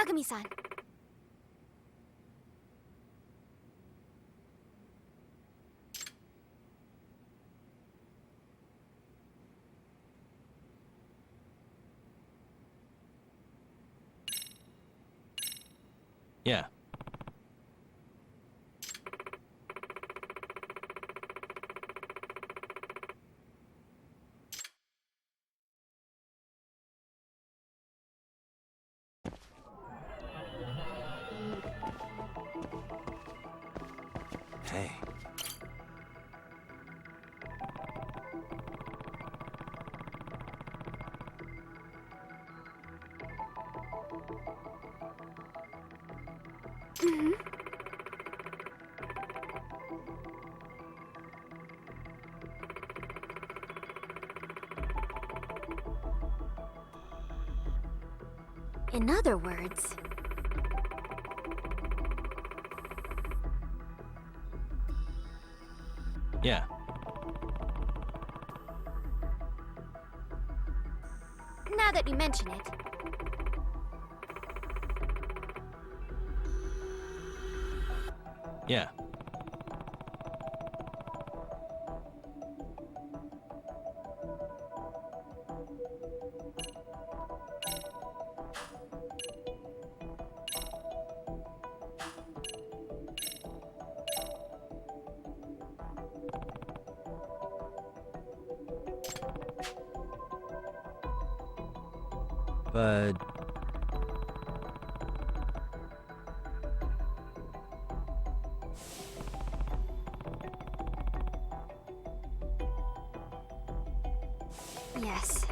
Yagami-san. Yeah. Hey. In other words... Yeah. Now that you mention it... Yeah. But... Yes.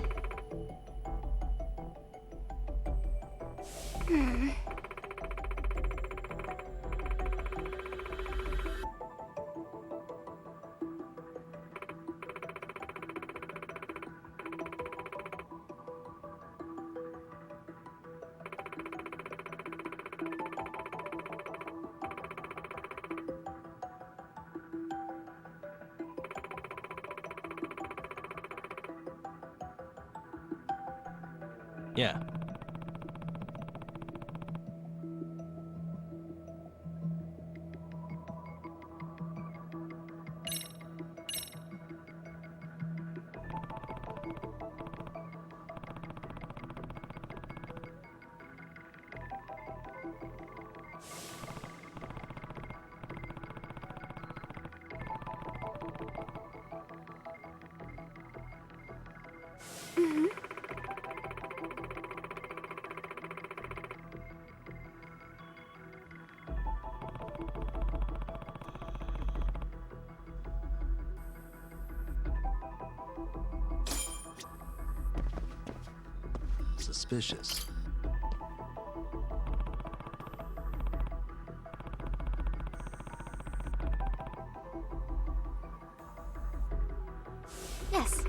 Yeah. Suspicious. Yes.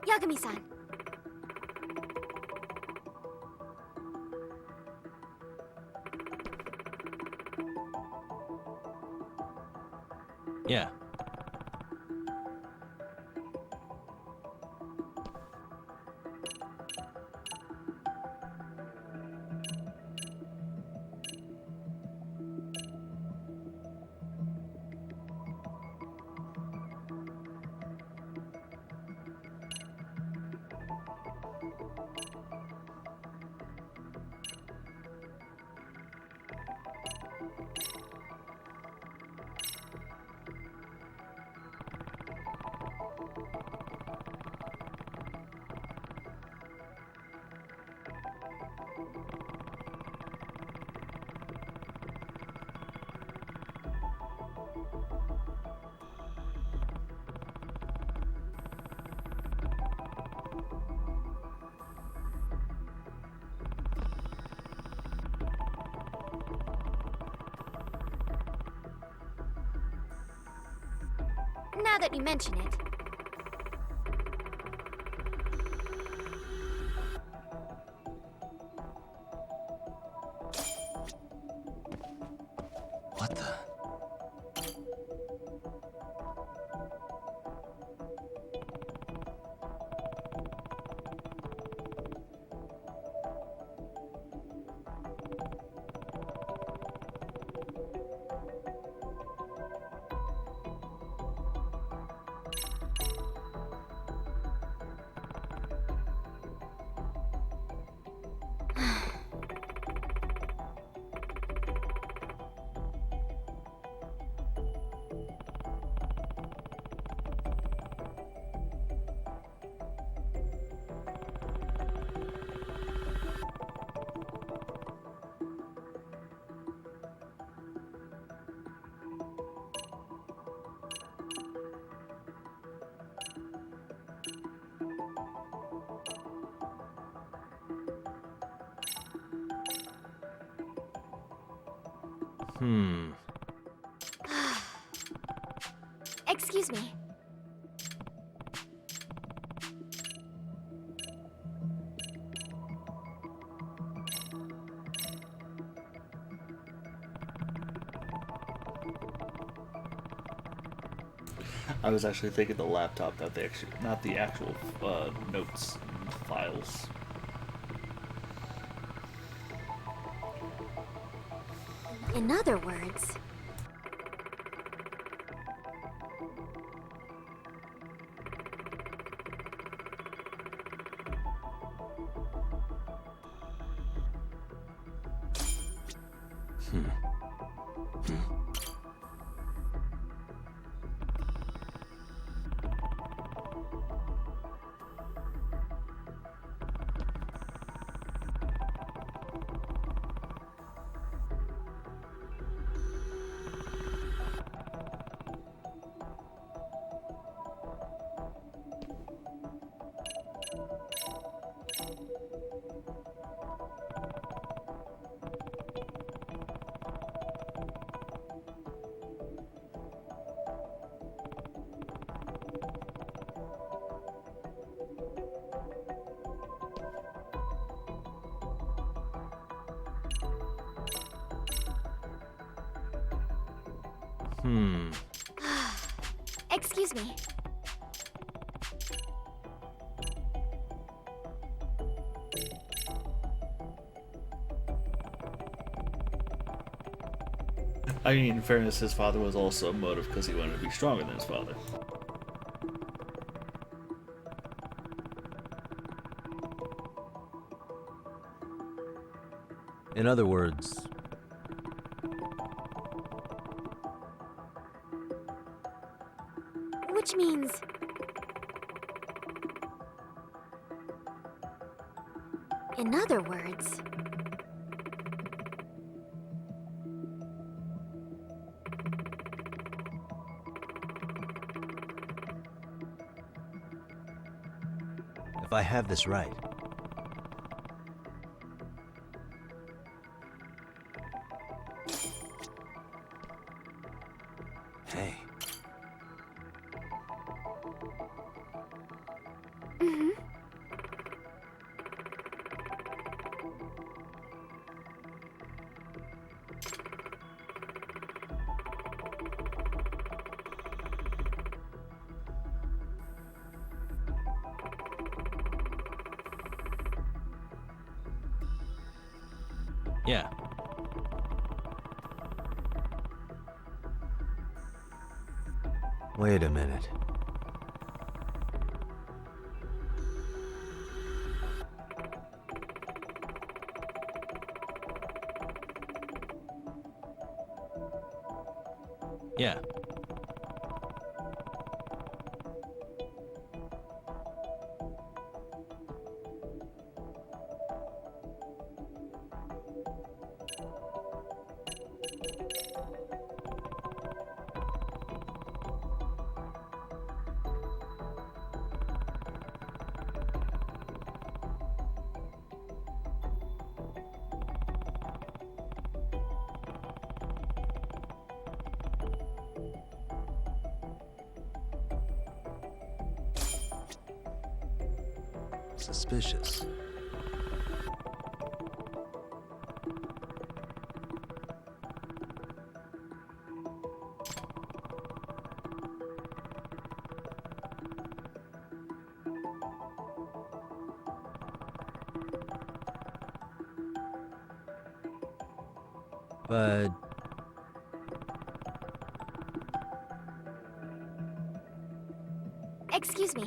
Yagami-san. Yeah. that you mention it. What the? Excuse me. I was actually thinking the laptop, not the actual notes files. In other words... Excuse me. I mean, in fairness, his father was also a motive because he wanted to be stronger than his father. In other words, Which means... In other words... if I have this right, hey, yeah. Wait a minute. Yeah. Suspicious. But Excuse me.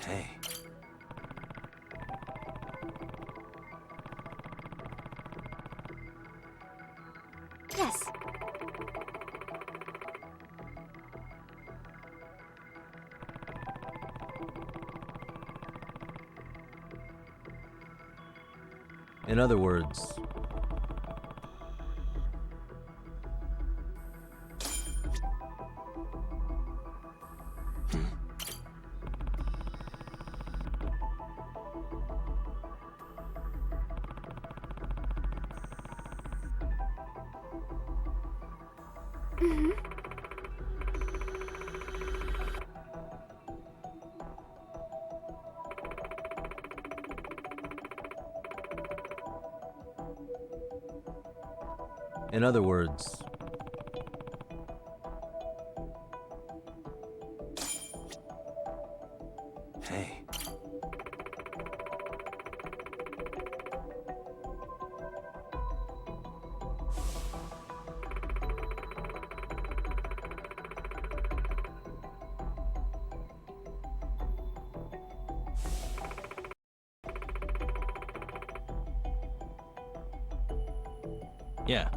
hey, Yes. in other words, Mm-hmm. in other words, hey, yeah,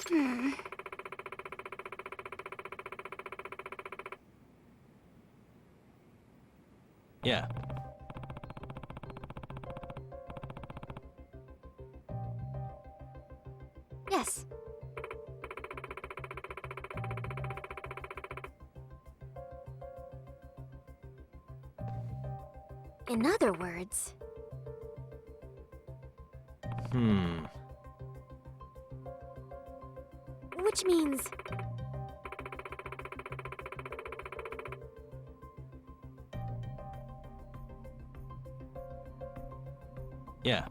Hmm. yeah, Yes. In other words, hmm, which means yeah,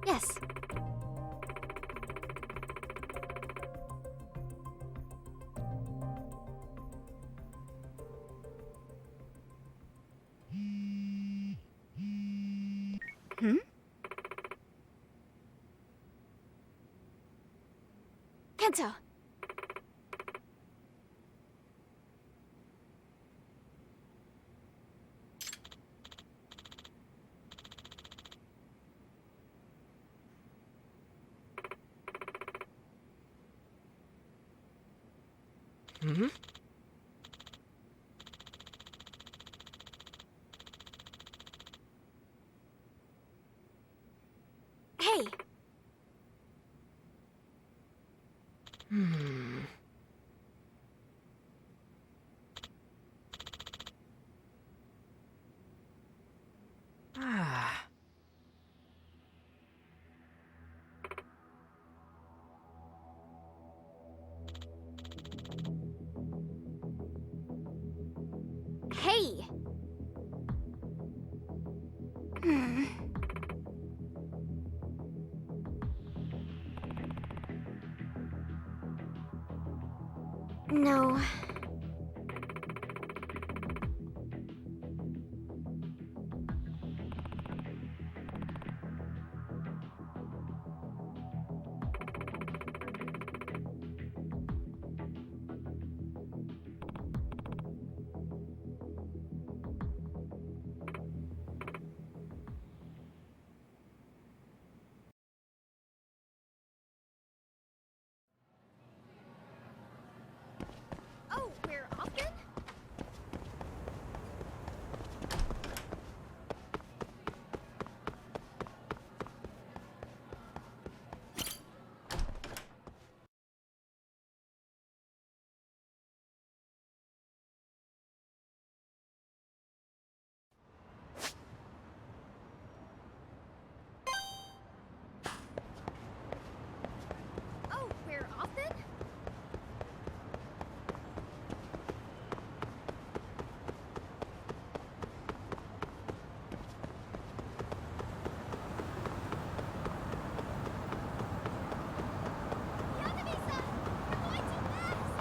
yes. Hmm? Kento. Hmm? Hey. Hmm. Ah. Oh, we're off then? Oh, we're off then? Yagami-san! You're going too fast!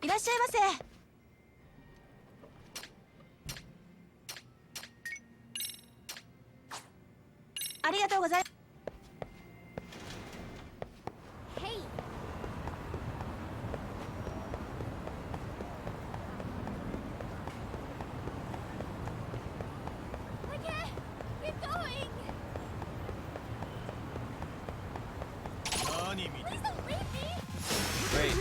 いらっしゃいませ。ありがとうございます。Hey! I can't! Keep going! Please don't leave me! Great.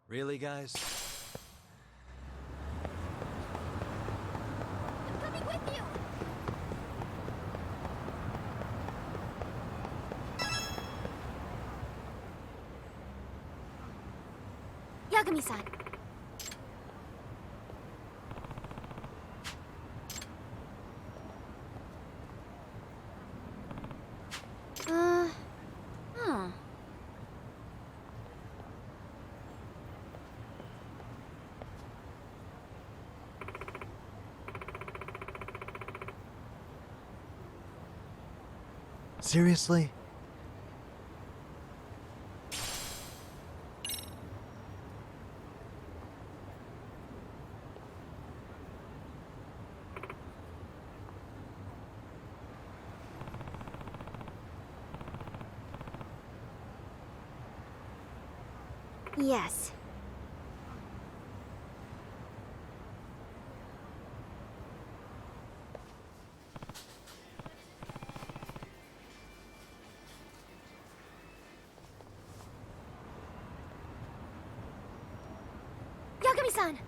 Really, guys? I'm coming with you! Yagami-san. Huh. Seriously? Yes. Yagami-san!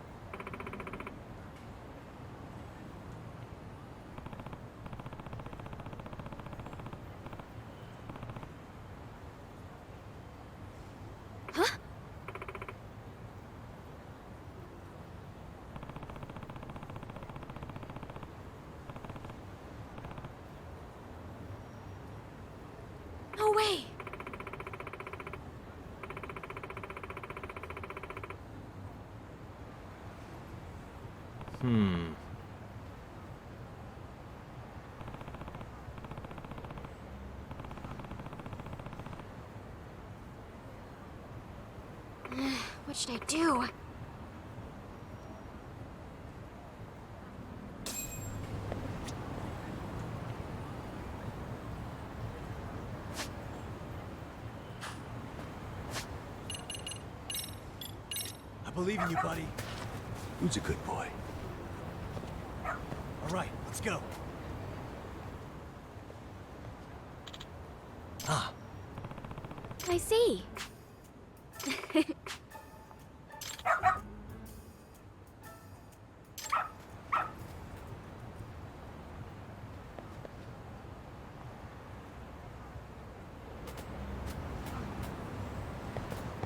Huh? No way! What should I do? I believe in you, buddy. Who's a good boy? All right, let's go. Ah, I see.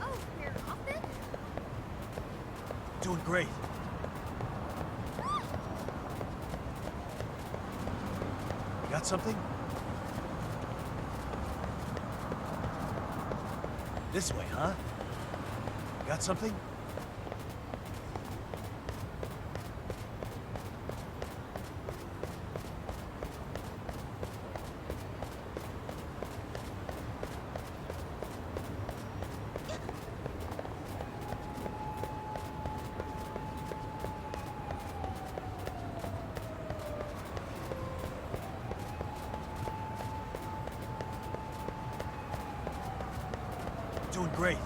Oh, we're off then? Doing great. You got something? This way, huh? Got something? Great.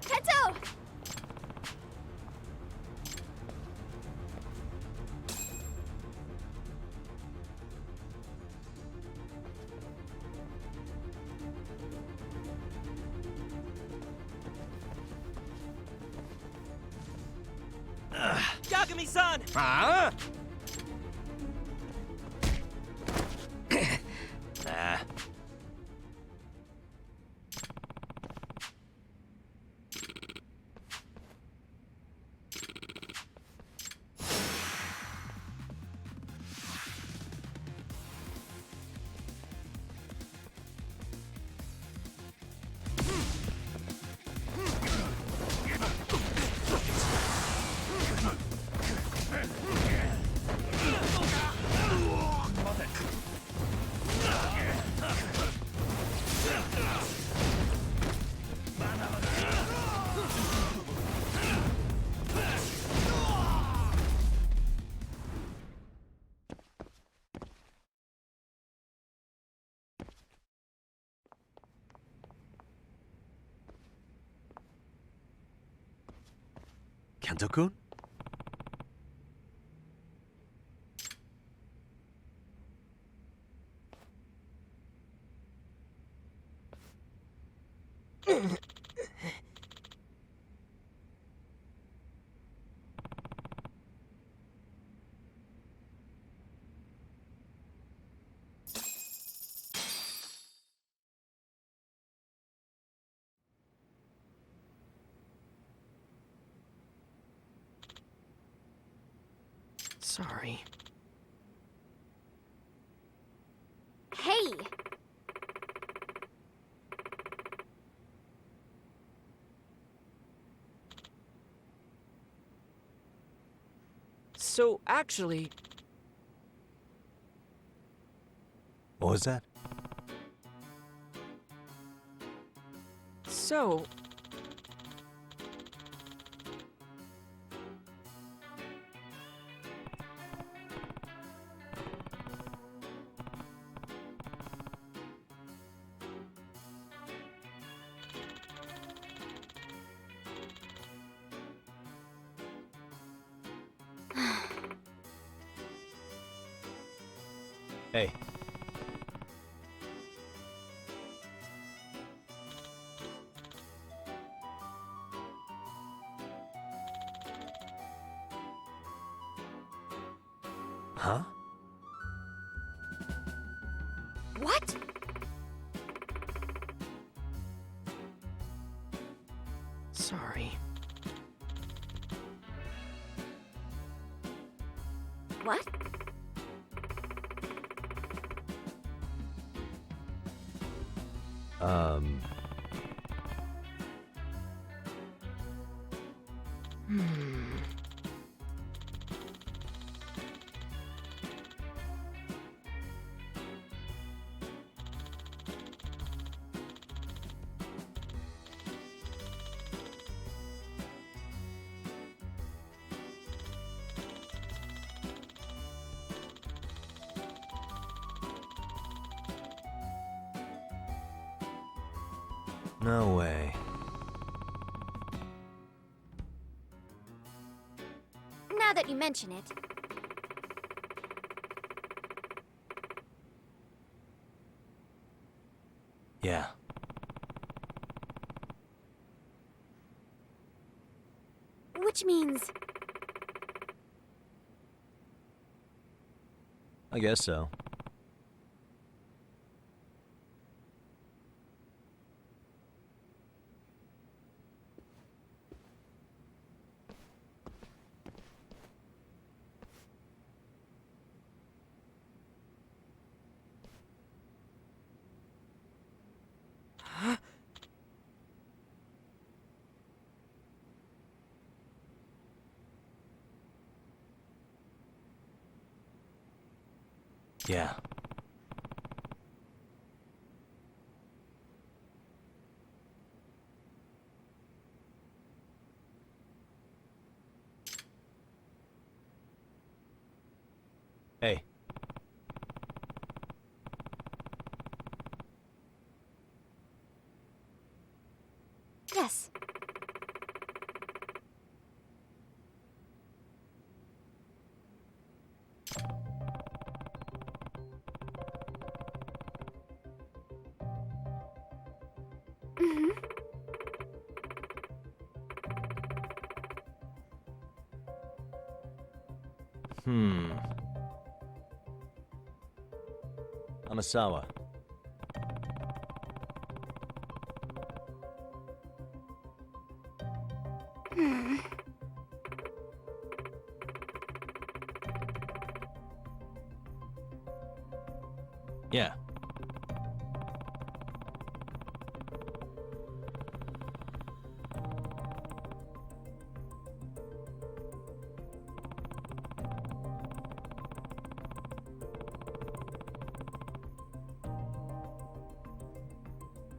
Keto! Yagami-san! Huh? Nah. Kento-kun? Sorry. Hey! So, actually, What was that? so... Hey. Huh? What? Sorry. What? Um... No way. Now that you mention it. Yeah. Which means... I guess so. Yeah. Yes. Mm-hmm. Amasawa. Hmm. Yeah.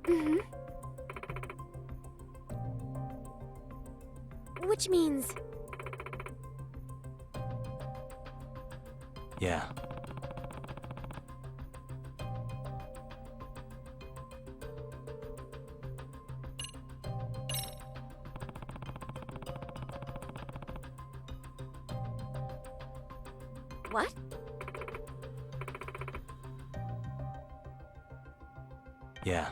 Mm-hmm. Which means... Yeah. What? Yeah.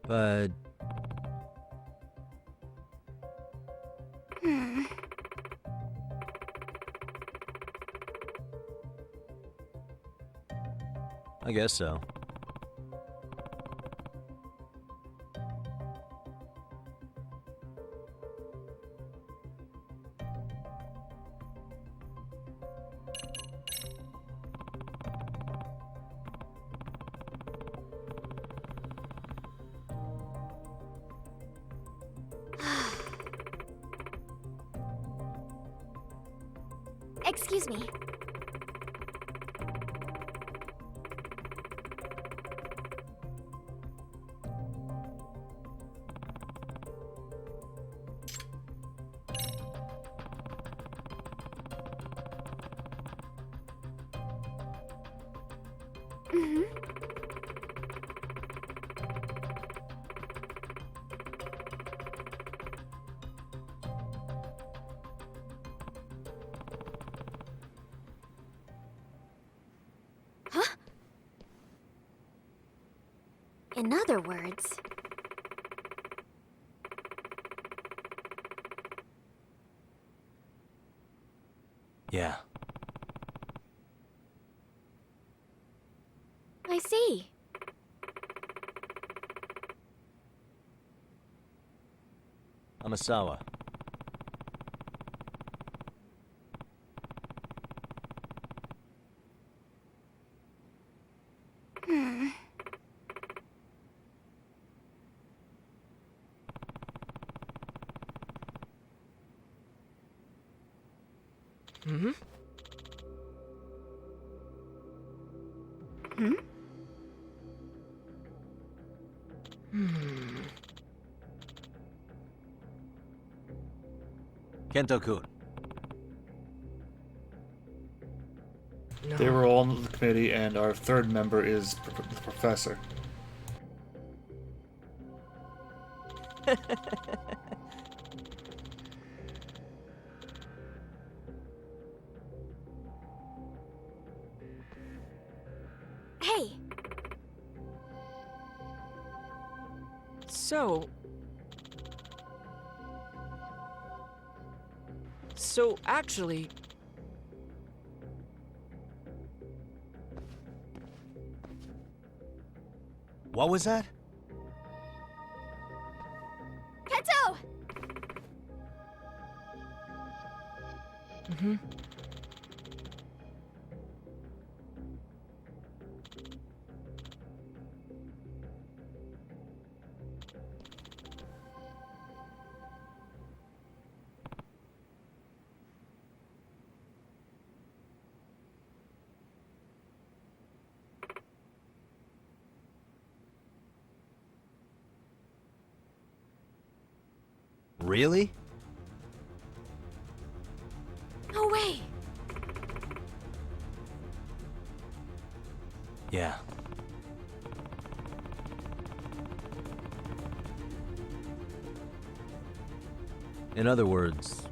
But Hmm. I guess so. Excuse me. Mm-hmm. Huh? In other words... Yeah. I see. Amasawa. Hmm. Mm-hmm. Hmm? Hmm. Kento-kun. No. They were all on the committee, and our third member is the professor. Hey! So actually, What was that? Kento! mm-hmm. Really? No way. Yeah. In other words,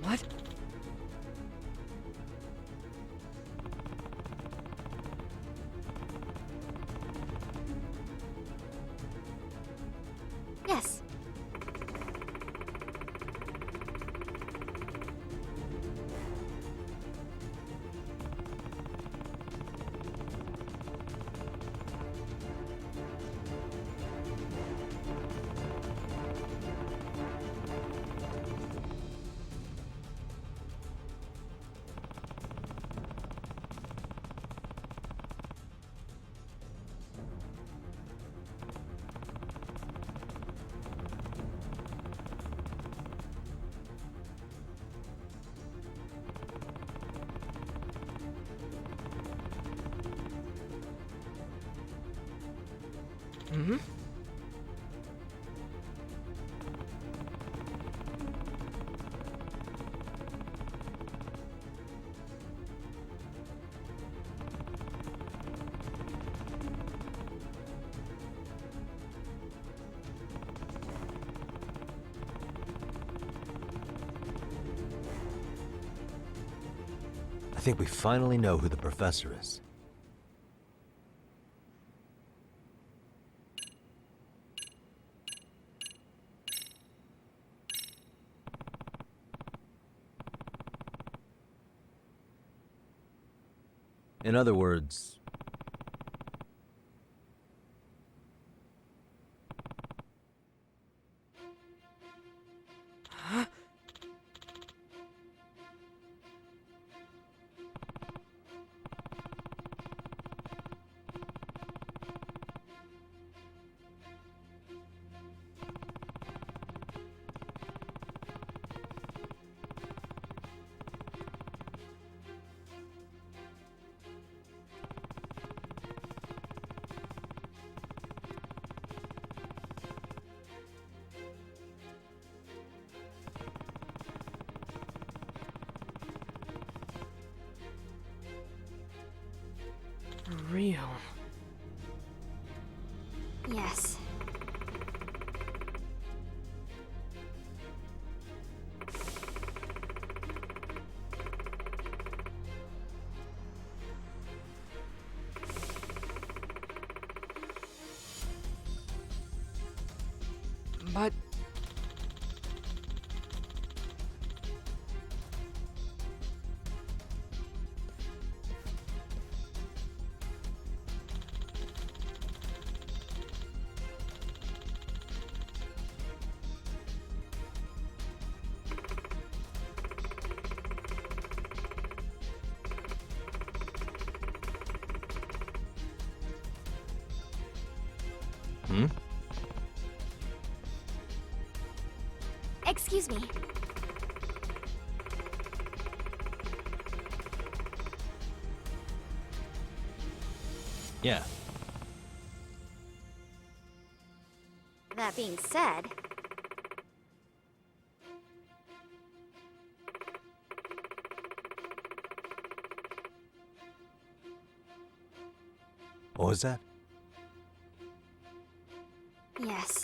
What? Yes. Mm-hmm. I think we finally know who the professor is. In other words, For real. Yes. But hmm? Excuse me. Yeah. That being said, What was that? yes.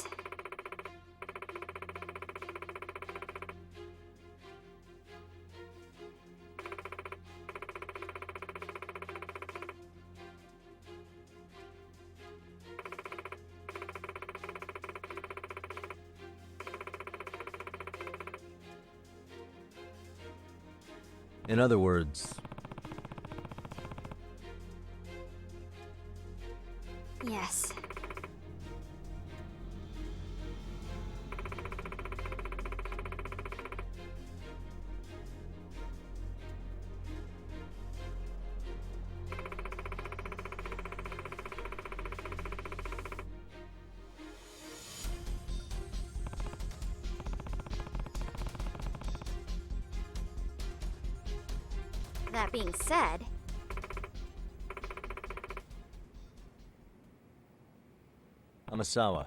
In other words, Yes. That being said, Amasawa.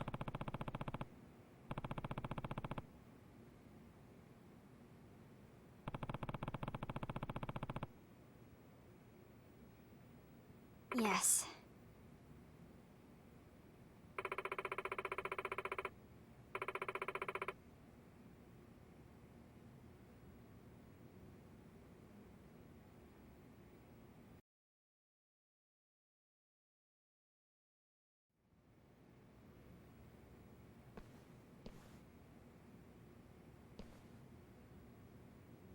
Yes.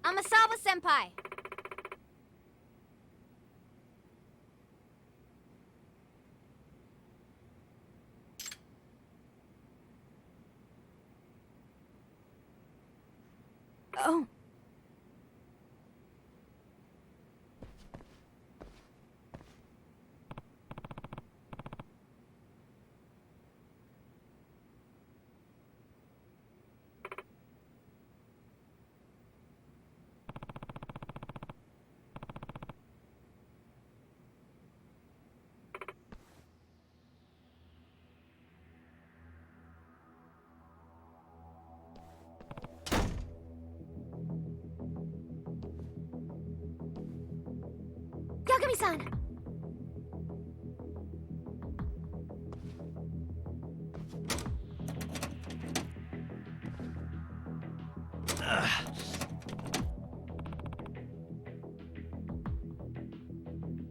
Amasawa-senpai! Oh. Yagami-san!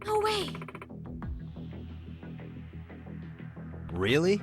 No way! Really?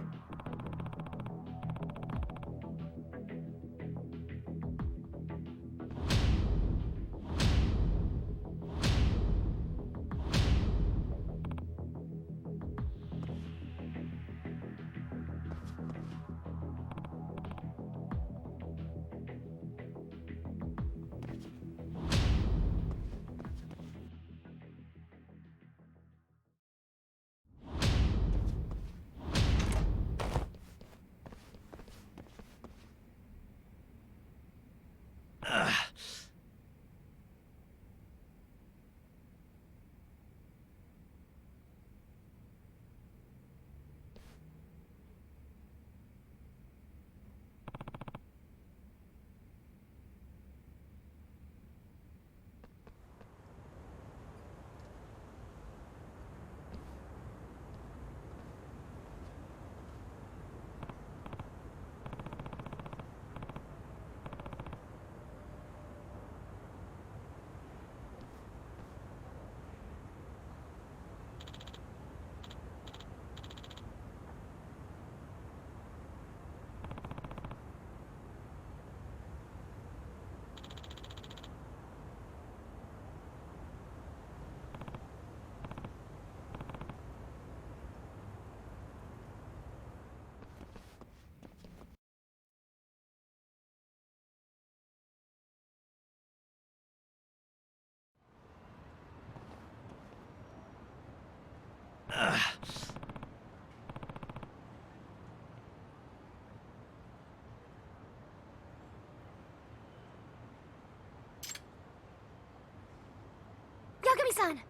Yagami-san!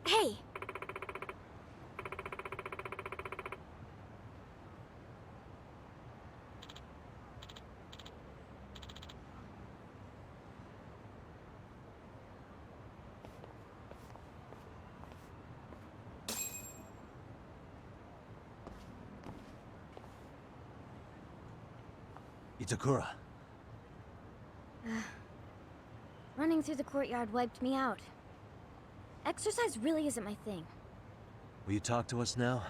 Hey! Itakura. Running through the courtyard wiped me out. Exercise really isn't my thing. Will you talk to us now?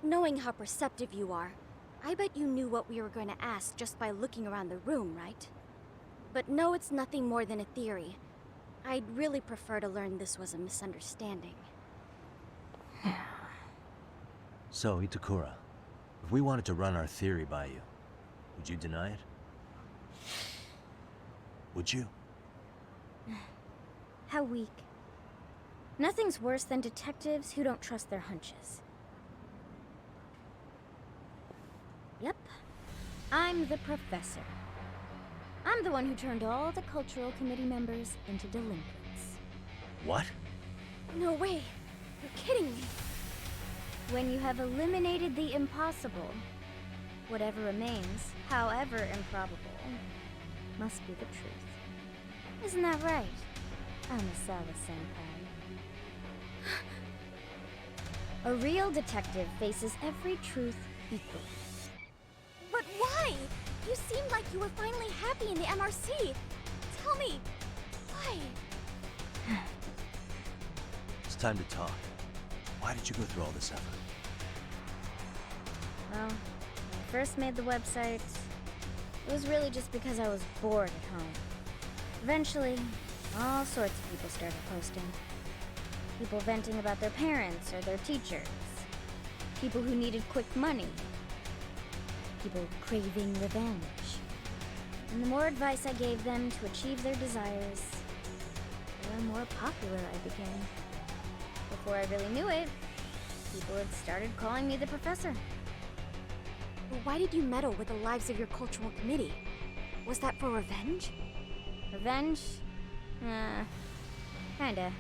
Knowing how perceptive you are, I bet you knew what we were going to ask just by looking around the room, right? But no, it's nothing more than a theory. I'd really prefer to learn this was a misunderstanding. So, Itakura, if we wanted to run our theory by you, would you deny it? Would you? How weak. Nothing's worse than detectives who don't trust their hunches. Yep, I'm the professor. I'm the one who turned all the cultural committee members into delinquents. What? No way! You're kidding me! When you have eliminated the impossible, whatever remains, however improbable, must be the truth. Isn't that right, Anasawa-senpai? A real detective faces every truth equally. But why? You seemed like you were finally happy in the MRC. Tell me, why? It's time to talk. Why did you go through all this effort? Well, when I first made the website, it was really just because I was bored at home. Eventually, all sorts of people started posting. People venting about their parents or their teachers. People who needed quick money. People craving revenge. And the more advice I gave them to achieve their desires, the more popular I became. Before I really knew it, people had started calling me the professor. But why did you meddle with the lives of your cultural committee? Was that for revenge? Revenge? Kinda.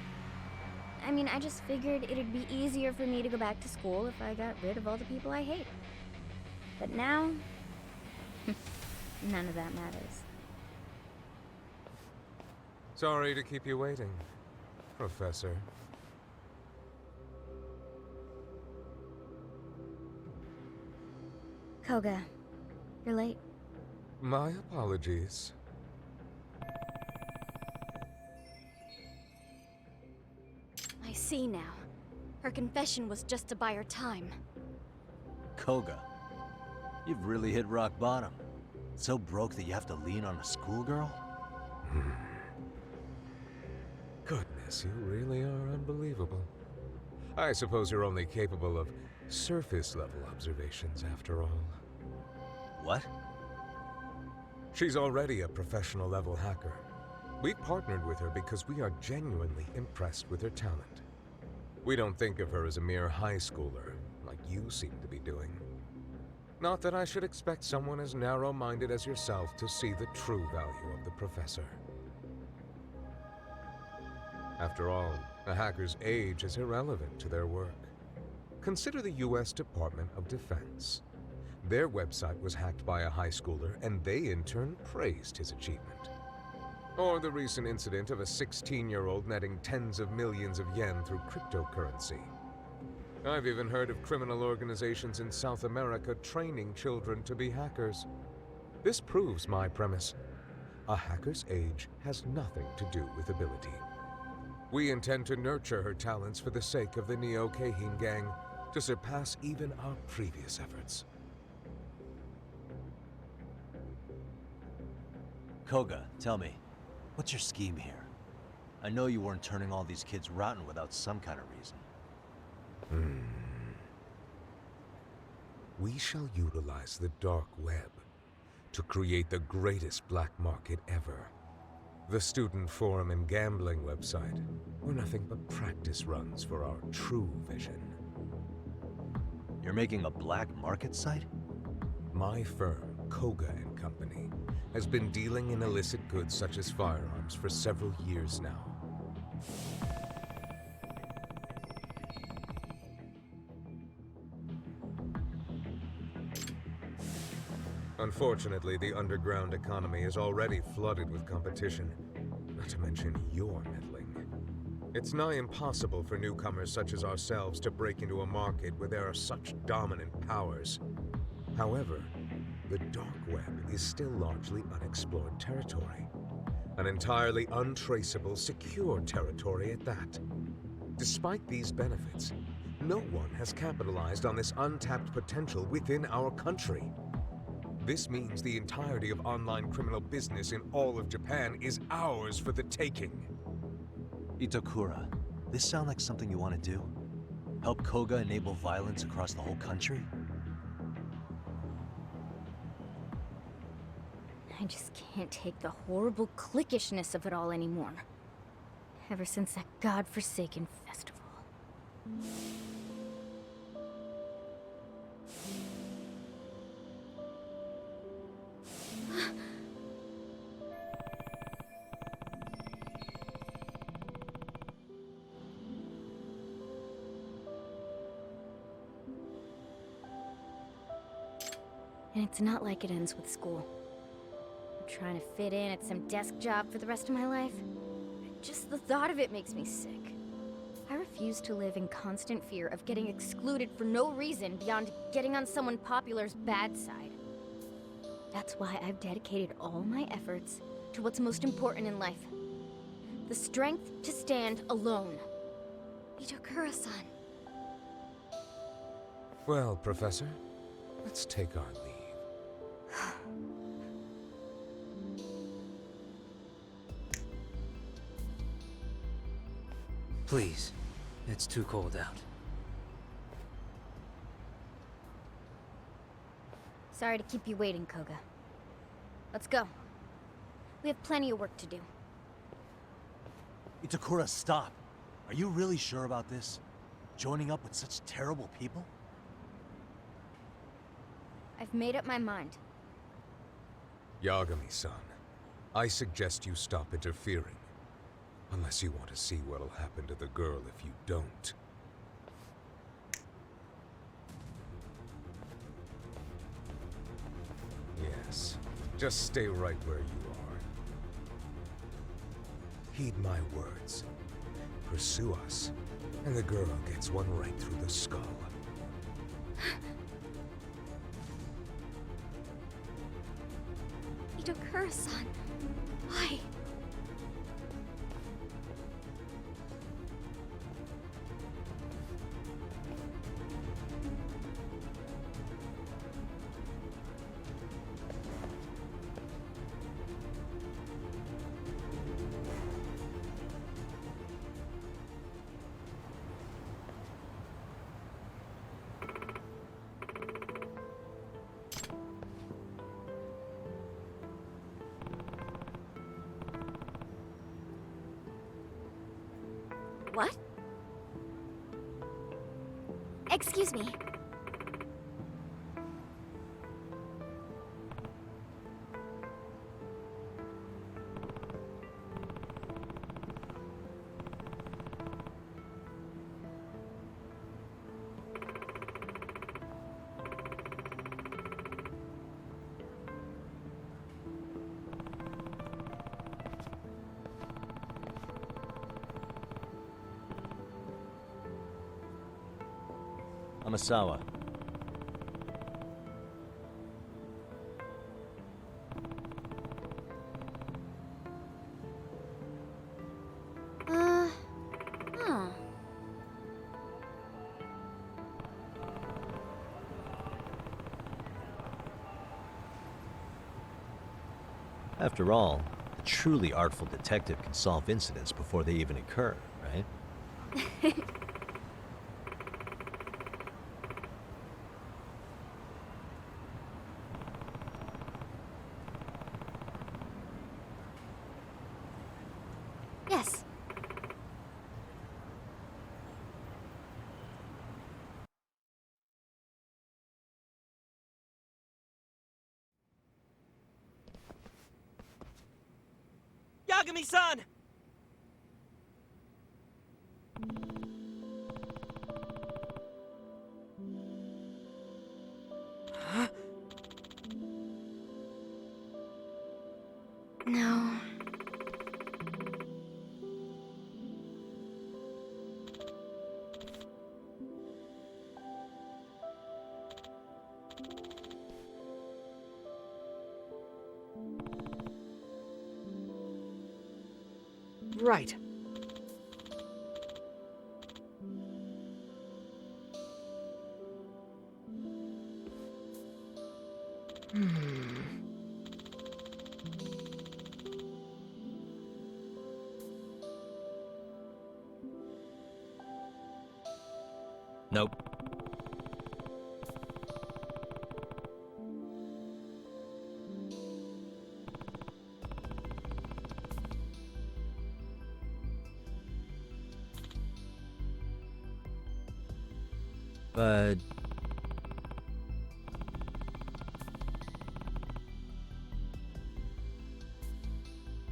I mean, I just figured it'd be easier for me to go back to school if I got rid of all the people I hate. But now, none of that matters. Sorry to keep you waiting, Professor. Koga, you're late. My apologies. I see now. Her confession was just to buy her time. Koga, you've really hit rock bottom. So broke that you have to lean on a schoolgirl? Goodness, you really are unbelievable. I suppose you're only capable of surface-level observations after all. What? She's already a professional-level hacker. We've partnered with her because we are genuinely impressed with her talent. We don't think of her as a mere high schooler, like you seem to be doing. Not that I should expect someone as narrow-minded as yourself to see the true value of the professor. After all, a hacker's age is irrelevant to their work. Consider the US Department of Defense. Their website was hacked by a high schooler, and they in turn praised his achievement. Or the recent incident of a 16-year-old netting tens of millions of yen through cryptocurrency. I've even heard of criminal organizations in South America training children to be hackers. This proves my premise. A hacker's age has nothing to do with ability. We intend to nurture her talents for the sake of the Neo Keihin gang, to surpass even our previous efforts. Koga, tell me, what's your scheme here? I know you weren't turning all these kids rotten without some kind of reason. We shall utilize the dark web to create the greatest black market ever. The student forum and gambling website were nothing but practice runs for our true vision. You're making a black market site? My firm, Koga and Company, has been dealing in illicit goods such as firearms for several years now. Unfortunately, the underground economy is already flooded with competition, not to mention your meddling. It's nigh impossible for newcomers such as ourselves to break into a market where there are such dominant powers. However, the dark web is still largely unexplored territory. An entirely untraceable, secure territory at that. Despite these benefits, no one has capitalized on this untapped potential within our country. This means the entirety of online criminal business in all of Japan is ours for the taking. Itakura, this sound like something you want to do? Help Koga enable violence across the whole country? I just can't take the horrible cliquishness of it all anymore. ever since that godforsaken festival. And it's not like it ends with school. I'm trying to fit in at some desk job for the rest of my life. Just the thought of it makes me sick. I refuse to live in constant fear of getting excluded for no reason beyond getting on someone popular's bad side. That's why I've dedicated all my efforts to what's most important in life. The strength to stand alone. Itokura-san. Well, Professor, let's take our leave. Please, it's too cold out. Sorry to keep you waiting, Koga. Let's go. We have plenty of work to do. Itakura, stop. Are you really sure about this? Joining up with such terrible people? I've made up my mind. Yagami-san, I suggest you stop interfering. Unless you want to see what'll happen to the girl if you don't. Yes, just stay right where you are. Heed my words. Pursue us, and the girl gets one right through the skull. Itokura-san, why? What? Excuse me. Amasawa. Huh. After all, a truly artful detective can solve incidents before they even occur, right? Yes. Yagami-san! Huh? No. Right. Nope. But...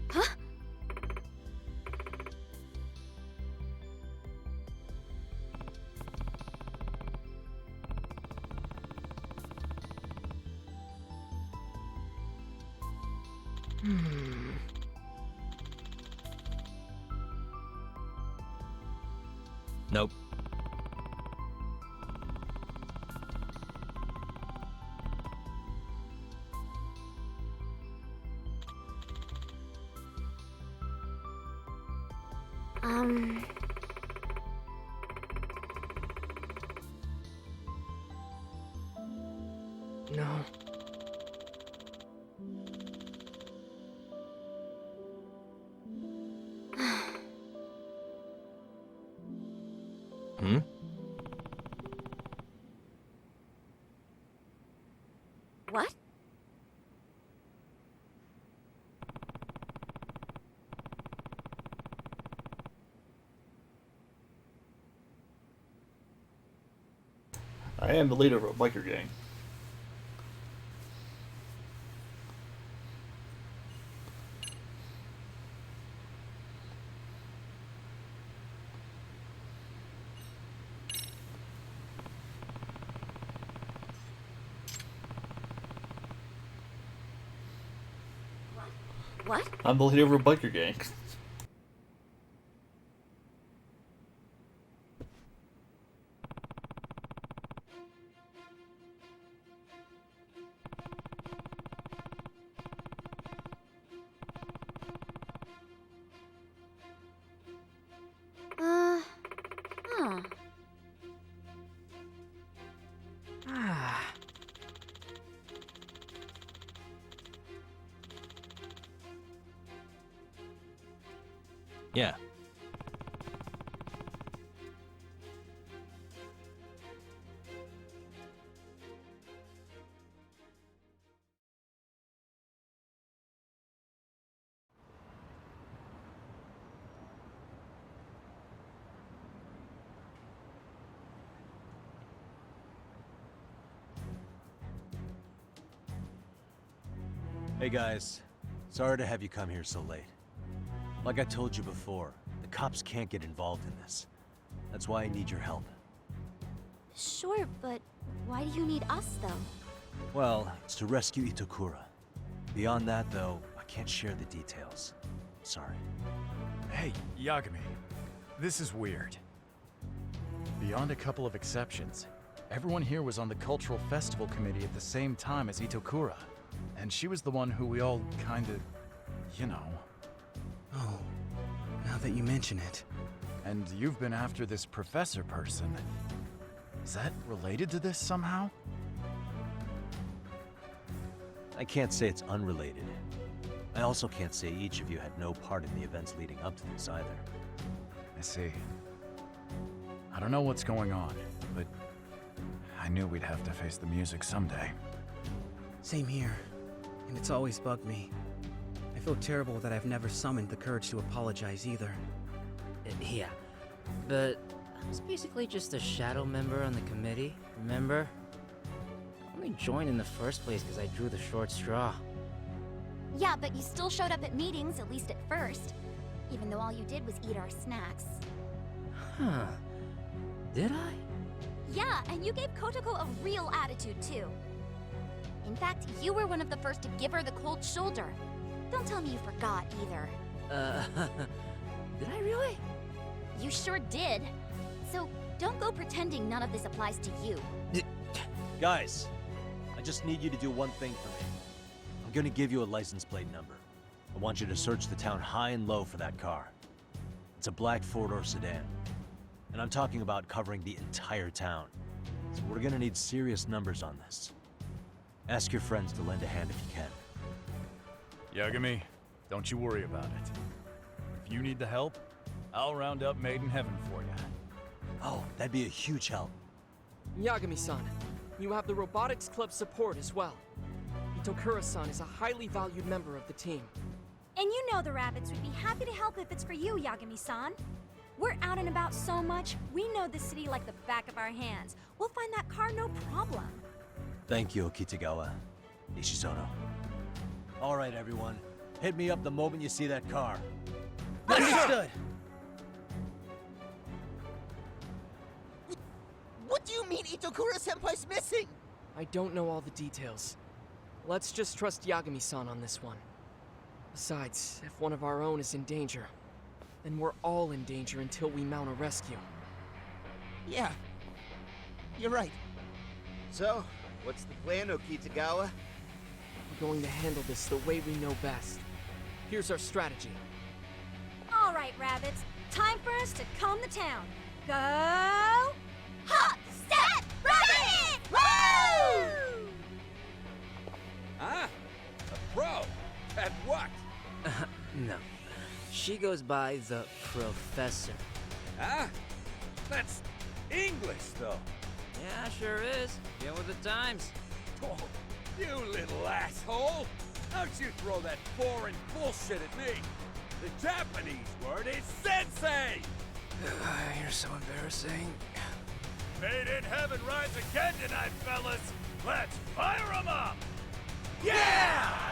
Huh? Nope. No. Hmm? What? I am the leader of a biker gang. What? I'm the leader of a biker gang. Huh. Ah. Yeah. Hey guys, sorry to have you come here so late. Like I told you before, the cops can't get involved in this. That's why I need your help. Sure, but why do you need us, though? Well, it's to rescue Itokura. Beyond that, though, I can't share the details. Sorry. Hey, Yagami. This is weird. Beyond a couple of exceptions, everyone here was on the Cultural Festival Committee at the same time as Itokura. And she was the one who we all kinda, you know. Oh, now that you mention it. And you've been after this professor person. Is that related to this somehow? I can't say it's unrelated. I also can't say each of you had no part in the events leading up to this either. I see. I don't know what's going on, but I knew we'd have to face the music someday. Same here. And it's always bugged me. I feel terrible that I've never summoned the courage to apologize either. Yeah, but I was basically just a shadow member on the committee, remember? I only joined in the first place because I drew the short straw. Yeah, but you still showed up at meetings, at least at first. Even though all you did was eat our snacks. Huh. Did I? Yeah, and you gave Kotoko a real attitude, too. In fact, you were one of the first to give her the cold shoulder. Don't tell me you forgot, either. Did I really? You sure did. So, don't go pretending none of this applies to you. Guys, I just need you to do one thing for me. I'm gonna give you a license plate number. I want you to search the town high and low for that car. It's a black four-door sedan. And I'm talking about covering the entire town. So we're gonna need serious numbers on this. Ask your friends to lend a hand if you can. Yagami, don't you worry about it. If you need the help, I'll round up Made in Heaven for you. Oh, that'd be a huge help. Yagami-san, you have the Robotics Club support as well. Itokura-san is a highly valued member of the team. And you know the rabbits would be happy to help if it's for you, Yagami-san. We're out and about so much, we know the city like the back of our hands. We'll find that car no problem. Thank you, Kitagawa. Ishizono. All right, everyone. Hit me up the moment you see that car. Understood. What do you mean Itokura-senpai's missing? I don't know all the details. Let's just trust Yagami-san on this one. Besides, if one of our own is in danger, then we're all in danger until we mount a rescue. Yeah. You're right. So, what's the plan, Okitagawa? We're going to handle this the way we know best. Here's our strategy. All right, rabbits. Time for us to comb the town. Go! Hot, set, rabbit! Woo! Huh? A pro? At what? No. She goes by the Professor. Huh? That's English, though. Yeah, sure is. Get with the times. Oh, you little asshole! Don't you throw that foreign bullshit at me! The Japanese word is sensei! You're so embarrassing. Made in heaven rise again tonight, fellas! Let's fire 'em up! Yeah!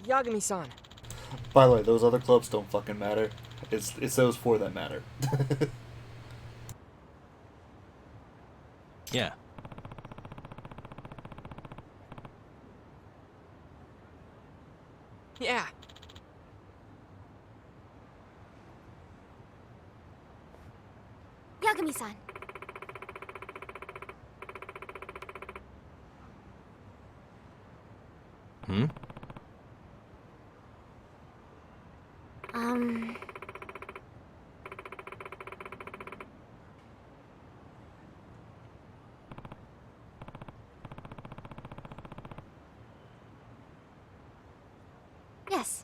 Yagami-san, By the way, those other clubs don't fucking matter. It's those four that matter. Yeah. yeah. Yagami-san. Hmm? Yes.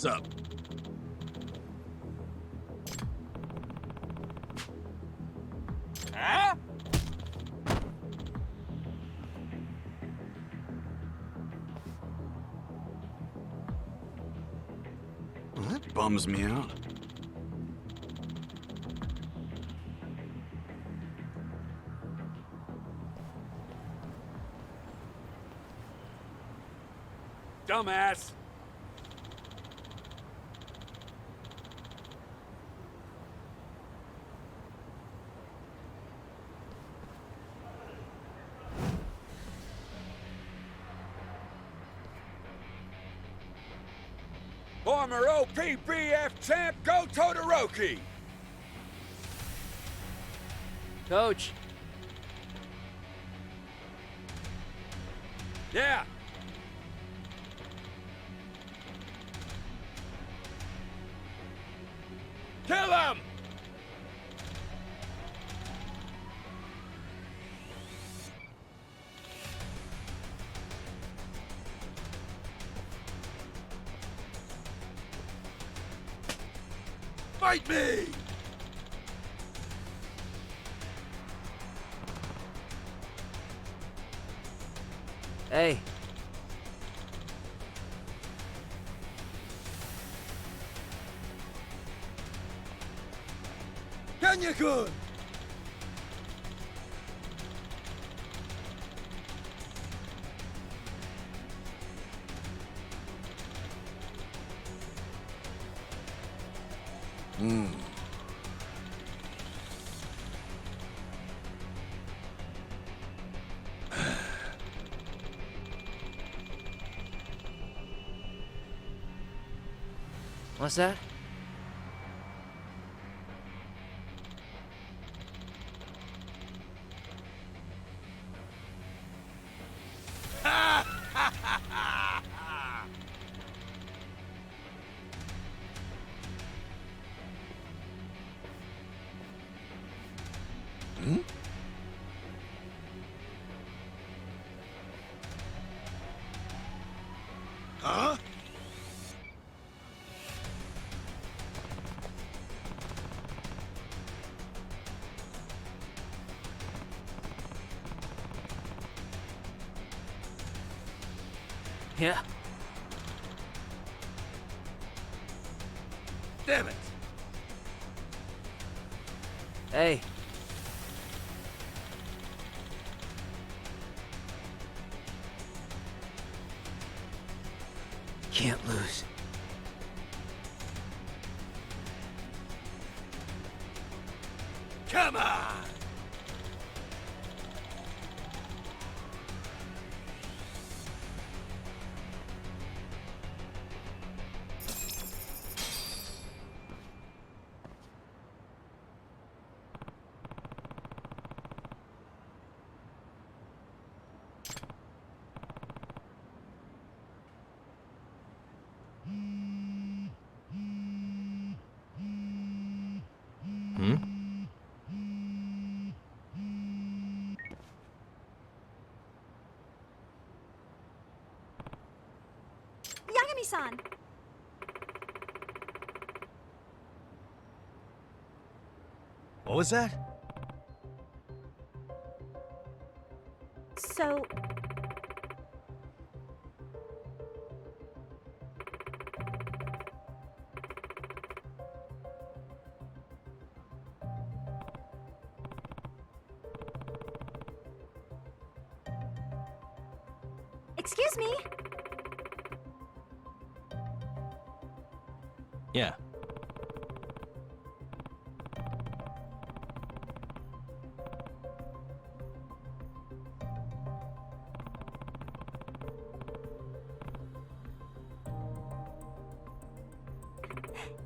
What's up? Huh? Well, that bums me out. Dumbass! Former OPBF champ, go Todoroki! Coach, Yeah! Kill him! Fight me! Hey, Kenya-kun! what's that? Huh? Yeah. Damn it! Hey. Can't lose. Come on! Yagami-san! What was that? So... Excuse me? Yeah.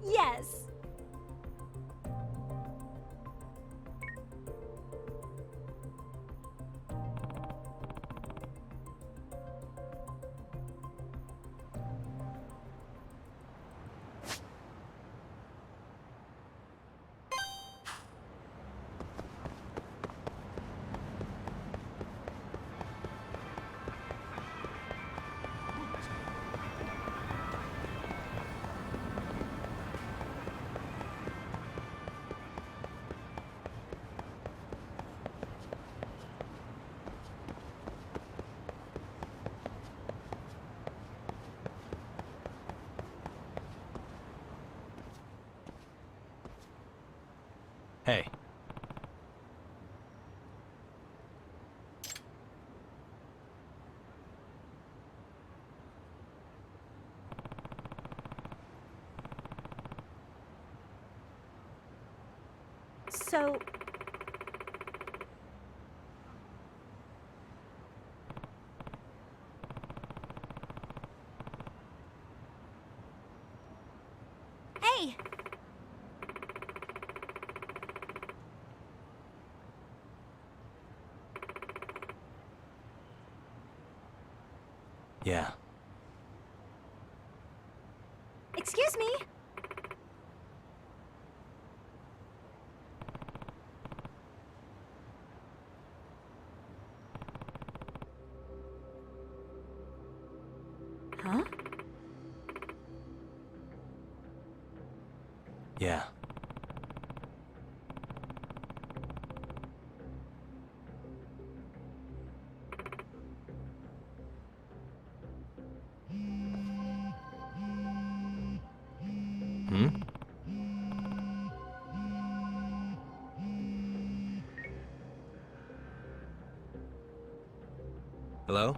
Yes. Hey. So... Hey! Yeah. Excuse me? Huh? Yeah. Hmm? Hello?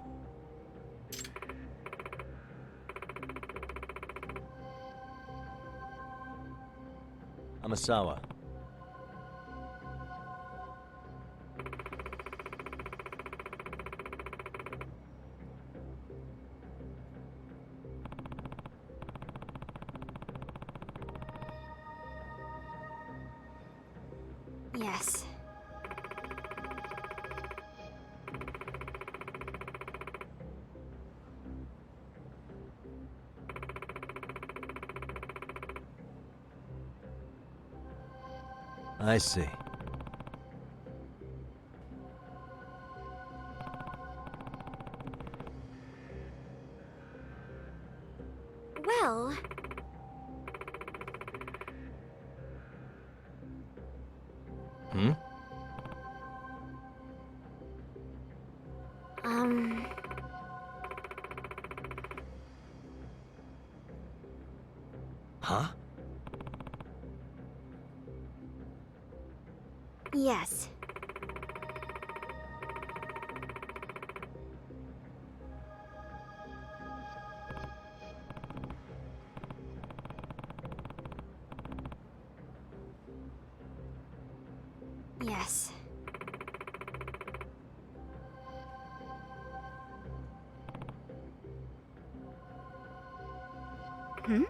Amasawa. Yes. I see. Well... Hmm? Huh? Yes. Yes. Hmm?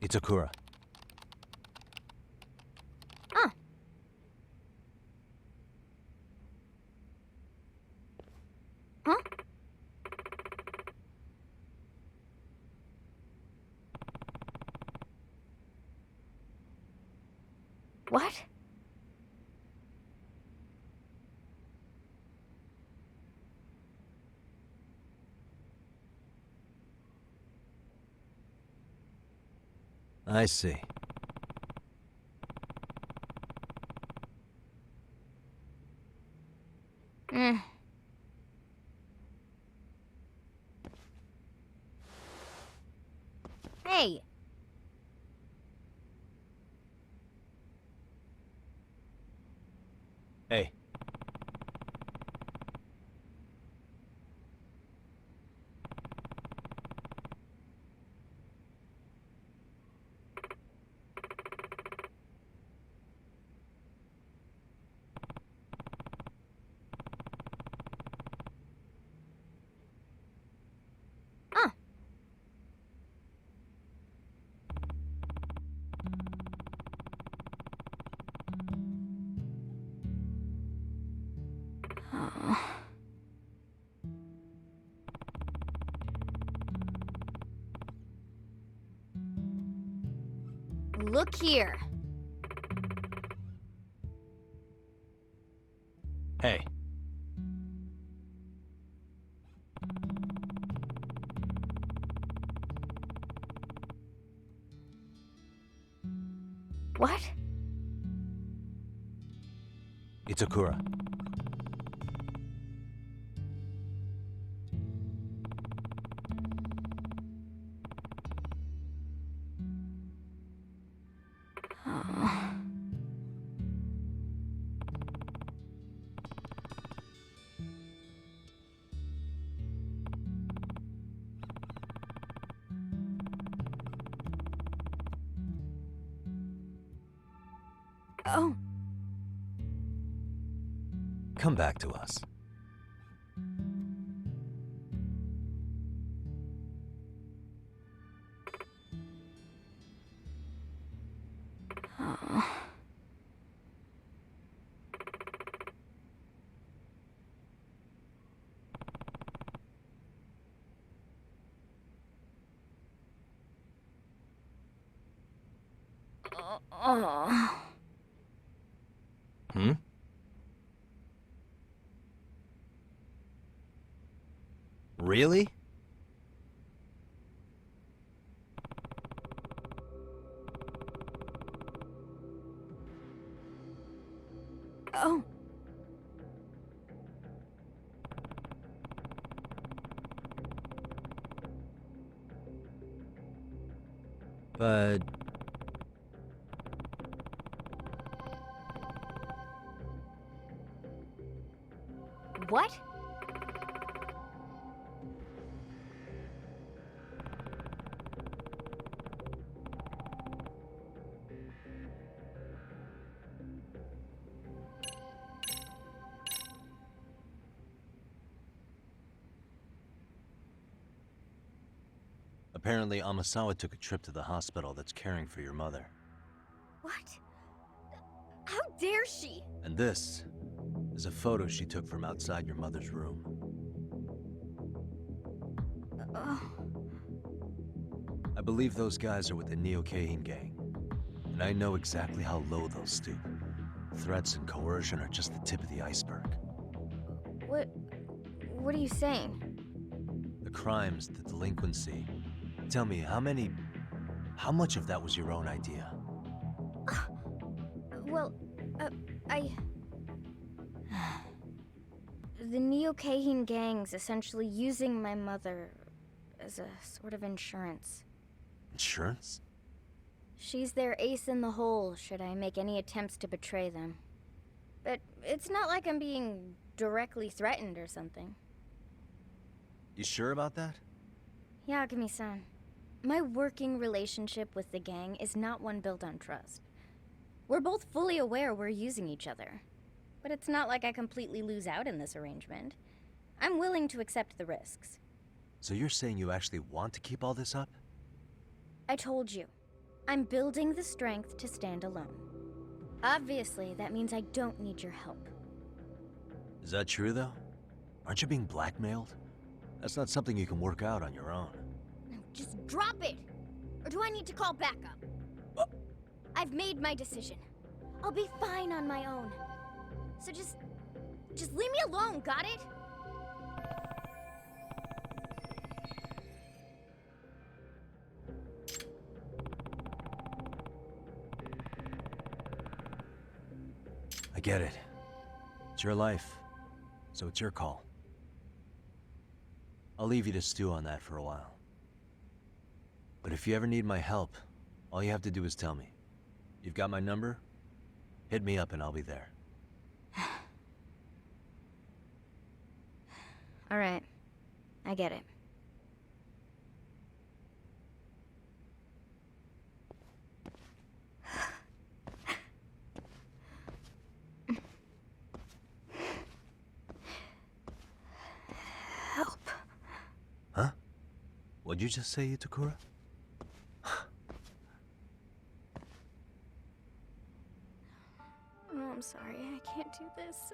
Itakura. Ah. Huh? What? I see. Hmm. Hey! Hey. Ah. Look here. Hey. What? Itakura. Oh. Come back to us. Hmm? Really? Oh. But... What? Apparently, Amasawa took a trip to the hospital that's caring for your mother. What? How dare she? And this is a photo she took from outside your mother's room. I believe those guys are with the Neo-Kahin gang. And I know exactly how low they'll stoop. Threats and coercion are just the tip of the iceberg. What are you saying? The crimes, the delinquency. Tell me, how much of that was your own idea? Well, the Neo-Kahin gang's essentially using my mother as a sort of insurance. Insurance? She's their ace in the hole should I make any attempts to betray them. But it's not like I'm being directly threatened or something. You sure about that? Yagami-san, my working relationship with the gang is not one built on trust. We're both fully aware we're using each other. But it's not like I completely lose out in this arrangement. I'm willing to accept the risks. So you're saying you actually want to keep all this up? I told you. I'm building the strength to stand alone. Obviously, that means I don't need your help. Is that true, though? Aren't you being blackmailed? That's not something you can work out on your own. No, just drop it! Or do I need to call backup? I've made my decision. I'll be fine on my own. So just leave me alone, got it? I get it. It's your life, so it's your call. I'll leave you to stew on that for a while. But if you ever need my help, all you have to do is tell me. You've got my number? Hit me up and I'll be there. All right. I get it. Help. Huh? What'd you just say, Itakura? Oh, I'm sorry. I can't do this.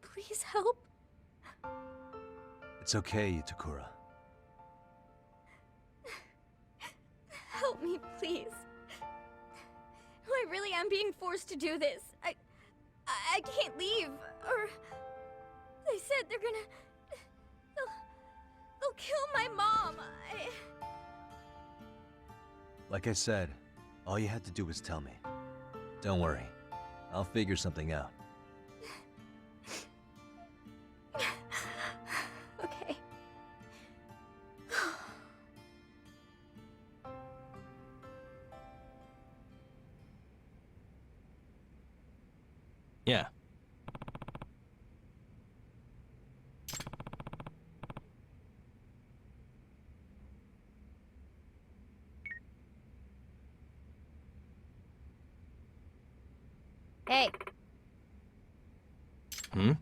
Please help. It's okay, Itakura. Help me, please. I really am being forced to do this. I can't leave. Or they said they'll kill my mom. Like I said, all you had to do was tell me. Don't worry. I'll figure something out. Okay. Yeah. Hey. Hmm?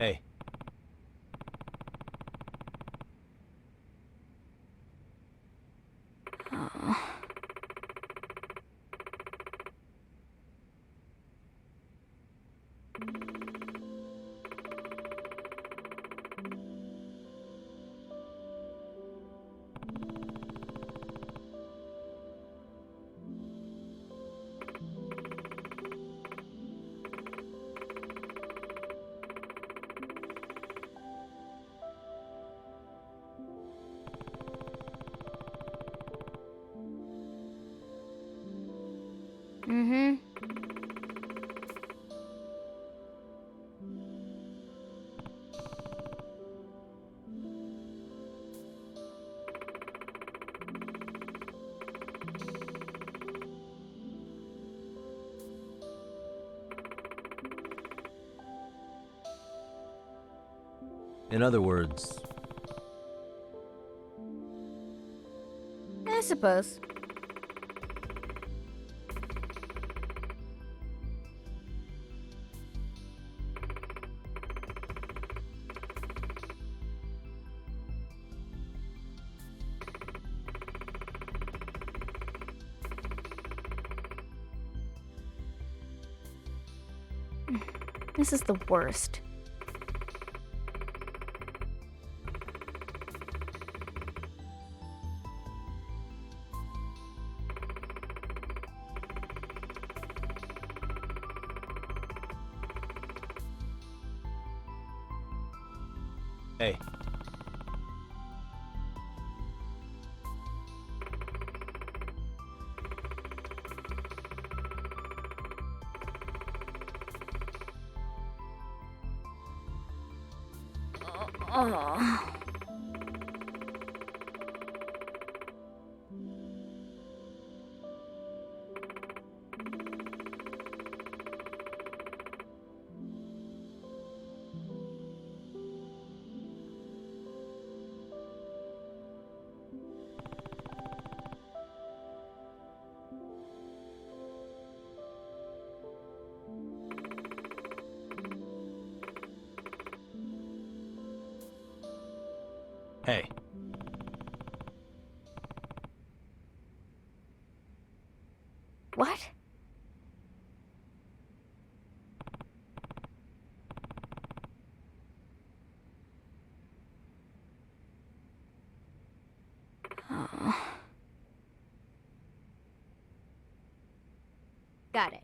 Hey. Oh. Mm-hmm. In other words, I suppose. This is the worst. hey. Oh. Hey. What? Oh. Got it.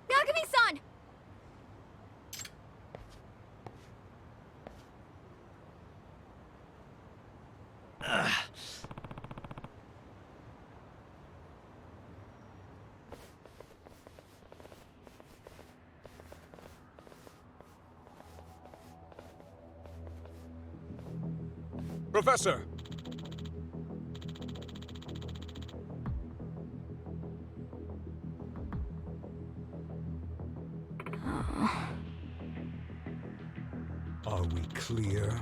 Yagami-san! Professor! Are we clear?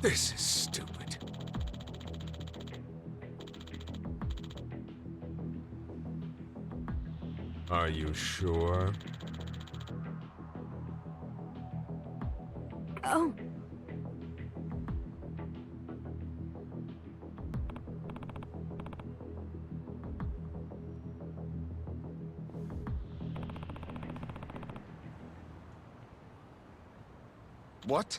This is stupid. Are you sure? Oh. What?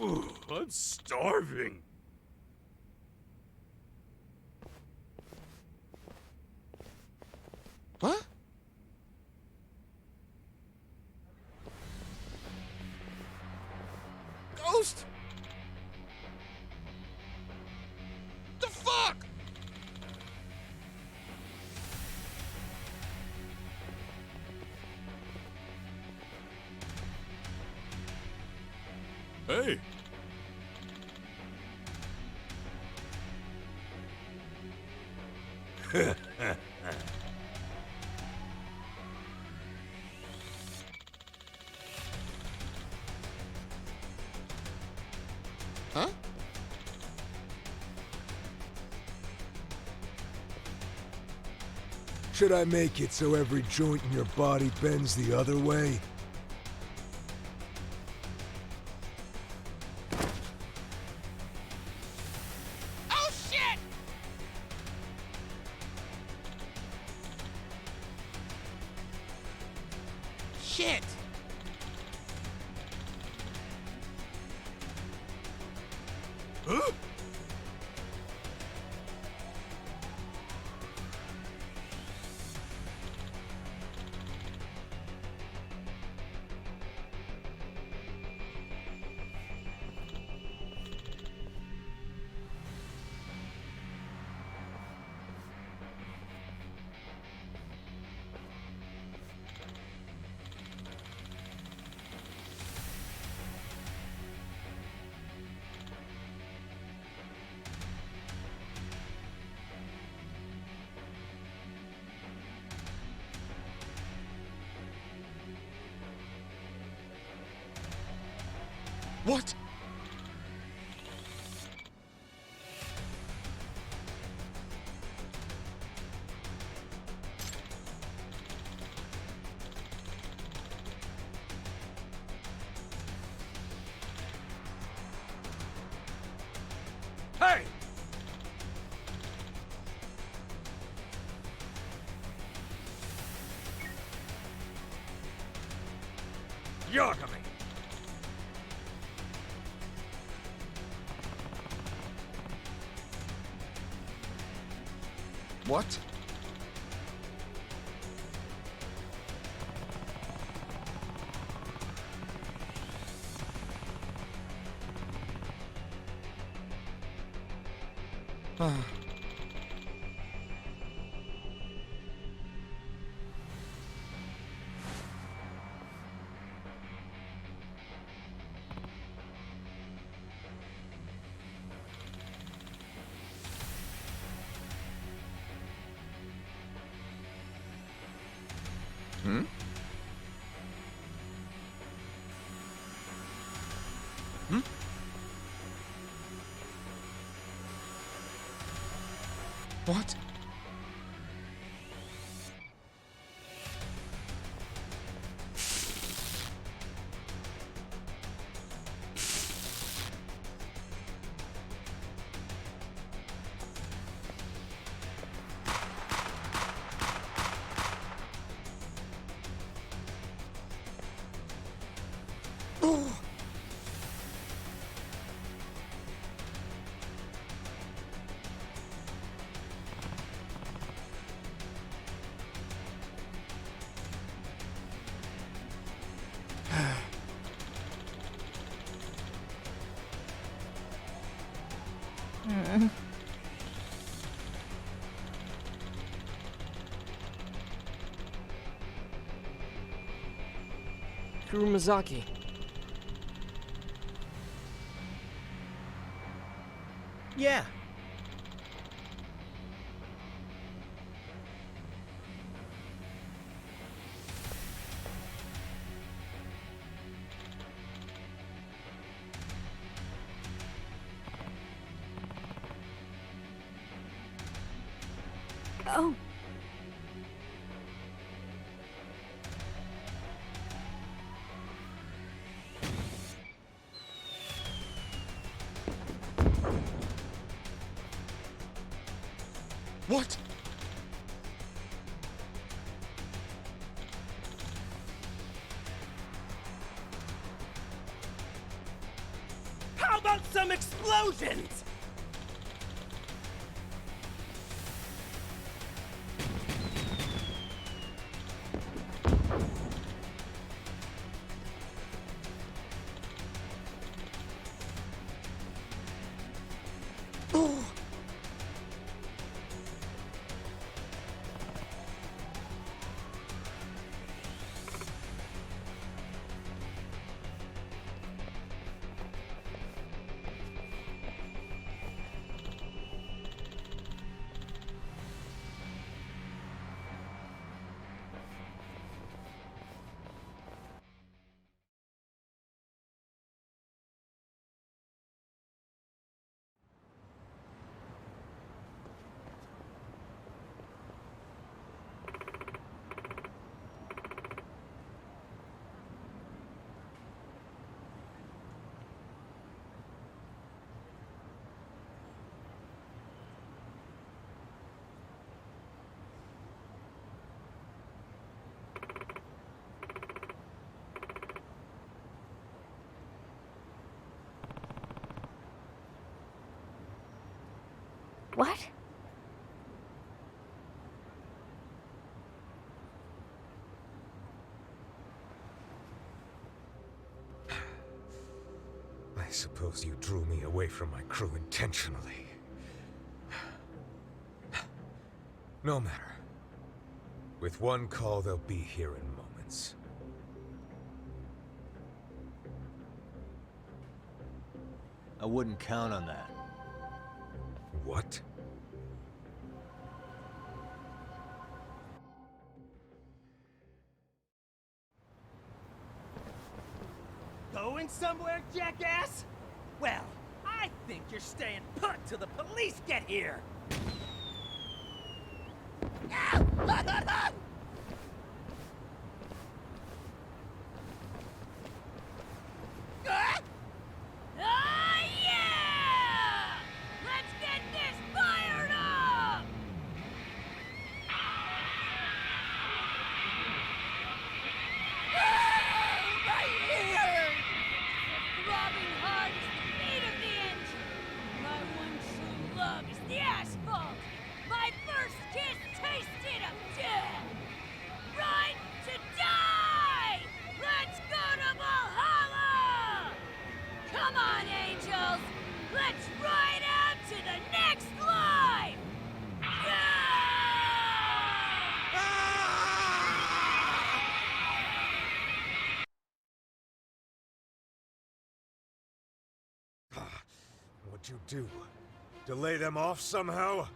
Ooh, I'm starving. What? Ghost? The fuck? Hey. Huh? Should I make it so every joint in your body bends the other way? Oh shit! Shit! Huh? What? Yagami! What? Hmm? Hmm? What? Kurumazaki. Yeah. Oh. What? How about some explosions? What? I suppose you drew me away from my crew intentionally. No matter. With one call, they'll be here in moments. I wouldn't count on that. What? Going somewhere, jackass? Well, I think you're staying put till the police get here. Yeah! Let's get this fired up! My Come on, angels! Let's ride out to the next life! What'd you do? Delay them off somehow?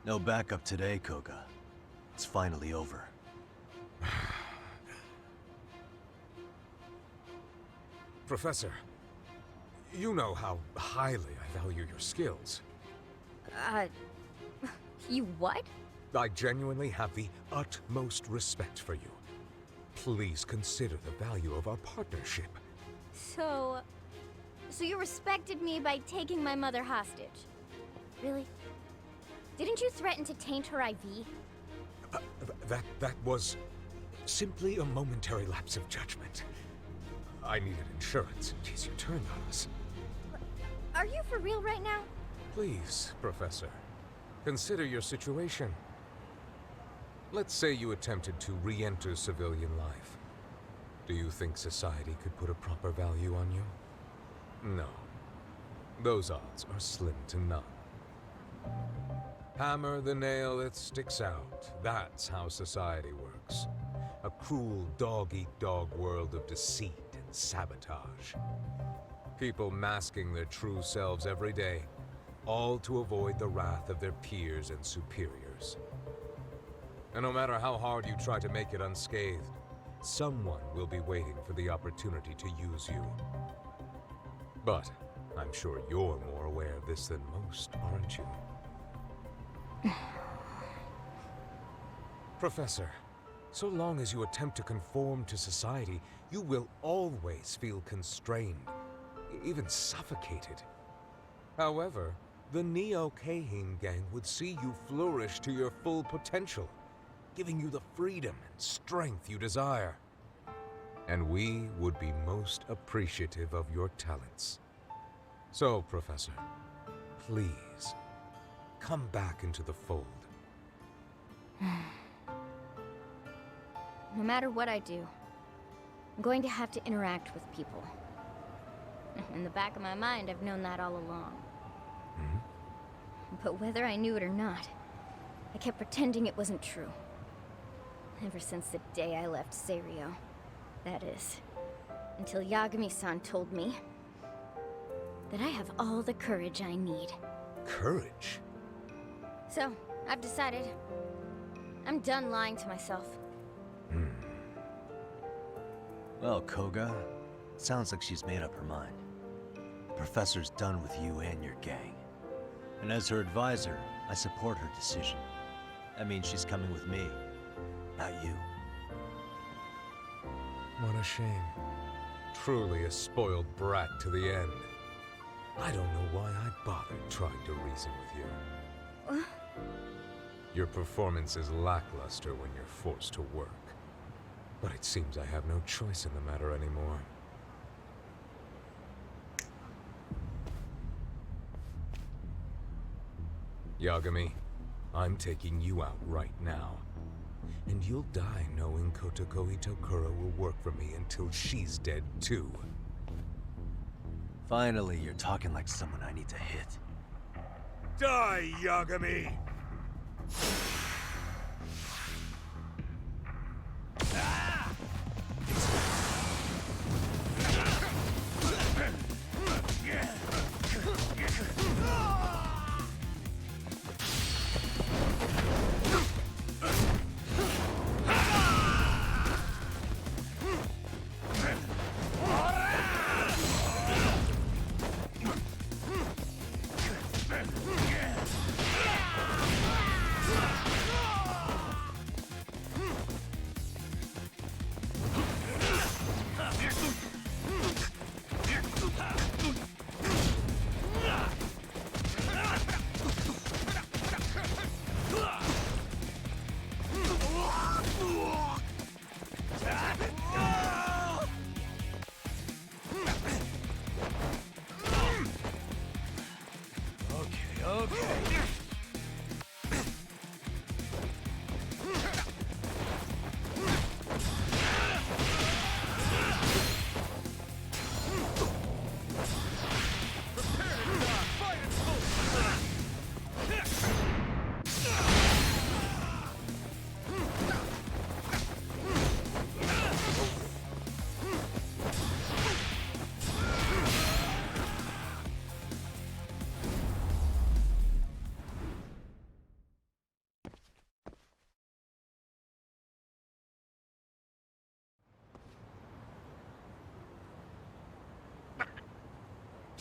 No backup today, Koga. It's finally over. Professor, you know how highly I value your skills. You what? I genuinely have the utmost respect for you. Please consider the value of our partnership. So you respected me by taking my mother hostage? Really? Didn't you threaten to taint her IV? That was simply a momentary lapse of judgment. I needed insurance in case you turned on us. Are you for real right now? Please, Professor, consider your situation. Let's say you attempted to re-enter civilian life. Do you think society could put a proper value on you? No. Those odds are slim to none. Hammer the nail that sticks out. That's how society works. A cruel dog-eat-dog world of deceit and sabotage. People masking their true selves every day, all to avoid the wrath of their peers and superiors. And no matter how hard you try to make it unscathed, someone will be waiting for the opportunity to use you. But I'm sure you're more aware of this than most, aren't you? Professor, so long as you attempt to conform to society, you will always feel constrained, even suffocated. However, the Neo-Kahin gang would see you flourish to your full potential, giving you the freedom and strength you desire. And we would be most appreciative of your talents. So, Professor, please, come back into the fold. No matter what I do, I'm going to have to interact with people. In the back of my mind, I've known that all along. But whether I knew it or not, I kept pretending it wasn't true. Ever since the day I left Serio. That is, until Yagami-san told me that I have all the courage I need. Courage? So, I've decided I'm done lying to myself. Well, Koga, sounds like she's made up her mind. The professor's done with you and your gang. And as her advisor, I support her decision. That means she's coming with me, not you. What a shame. Truly a spoiled brat to the end. I don't know why I bothered trying to reason with you. Your performance is lackluster when you're forced to work. But it seems I have no choice in the matter anymore. Yagami, I'm taking you out right now. And you'll die knowing Kotoko Itokura will work for me until she's dead too. Finally, you're talking like someone I need to hit. Die, Yagami!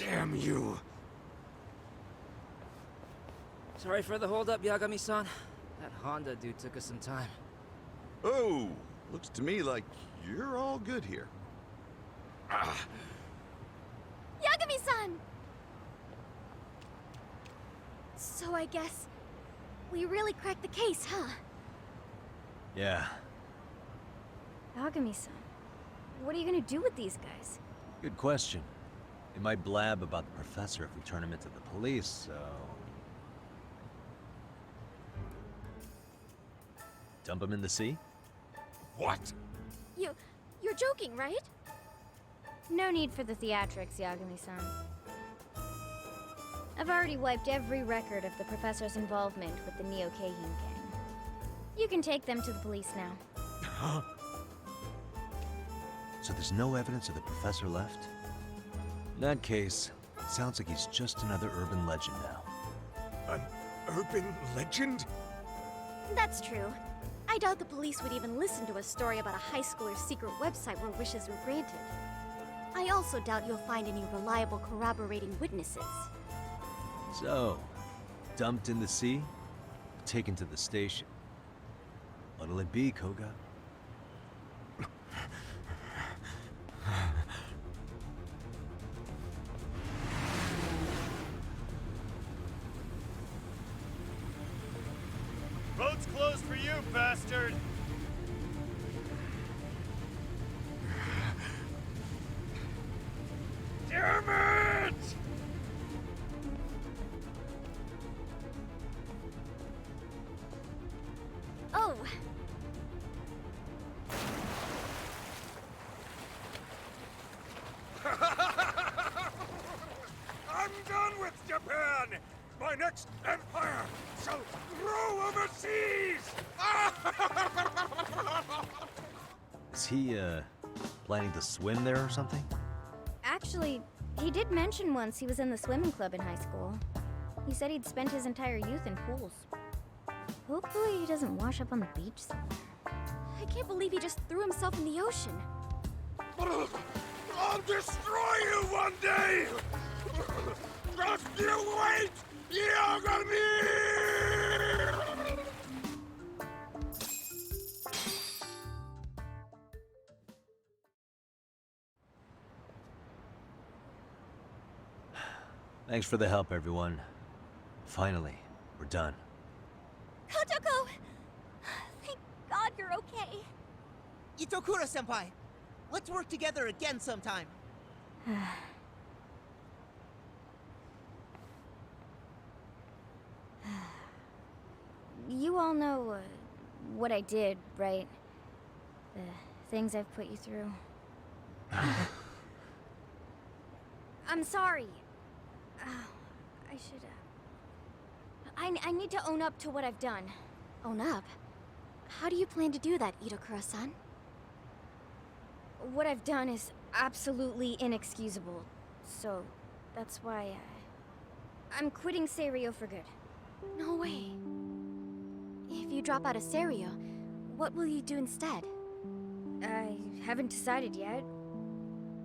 Damn you! Sorry for the holdup, Yagami-san. That Honda dude took us some time. Oh, looks to me like you're all good here. Ah, Yagami-san! So I guess we really cracked the case, huh? Yeah, Yagami-san, what are you gonna do with these guys? good question. They might blab about the professor if we turn him into the police, so... Dump him in the sea? what? You're joking, right? No need for the theatrics, Yagami-san. I've already wiped every record of the professor's involvement with the Neo Keihin gang. You can take them to the police now. So there's no evidence of the professor left? In that case, it sounds like he's just another urban legend now. An urban legend? That's true. I doubt the police would even listen to a story about a high schooler's secret website where wishes were granted. I also doubt you'll find any reliable corroborating witnesses. So, dumped in the sea, taken to the station. What'll it be, Koga? Road's closed for you, bastard! Damn it! Oh, I'm done with Japan! My next empire shall grow overseas! Is he, planning to swim there or something? Actually, he did mention once he was in the swimming club in high school. He said he'd spent his entire youth in pools. Hopefully he doesn't wash up on the beach somewhere. I can't believe he just threw himself in the ocean. I'll destroy you one day! Just you wait, Yagami! Thanks for the help, everyone. Finally, we're done. Kotoko! Thank God you're okay. Itokura-senpai, let's work together again sometime. You all know what I did, right? The things I've put you through. I'm sorry. I should. I need to own up to what I've done. Own up? How do you plan to do that, Itokura-san? What I've done is absolutely inexcusable. So, that's why I'm quitting Serio for good. No way. If you drop out of Serio, what will you do instead? I haven't decided yet.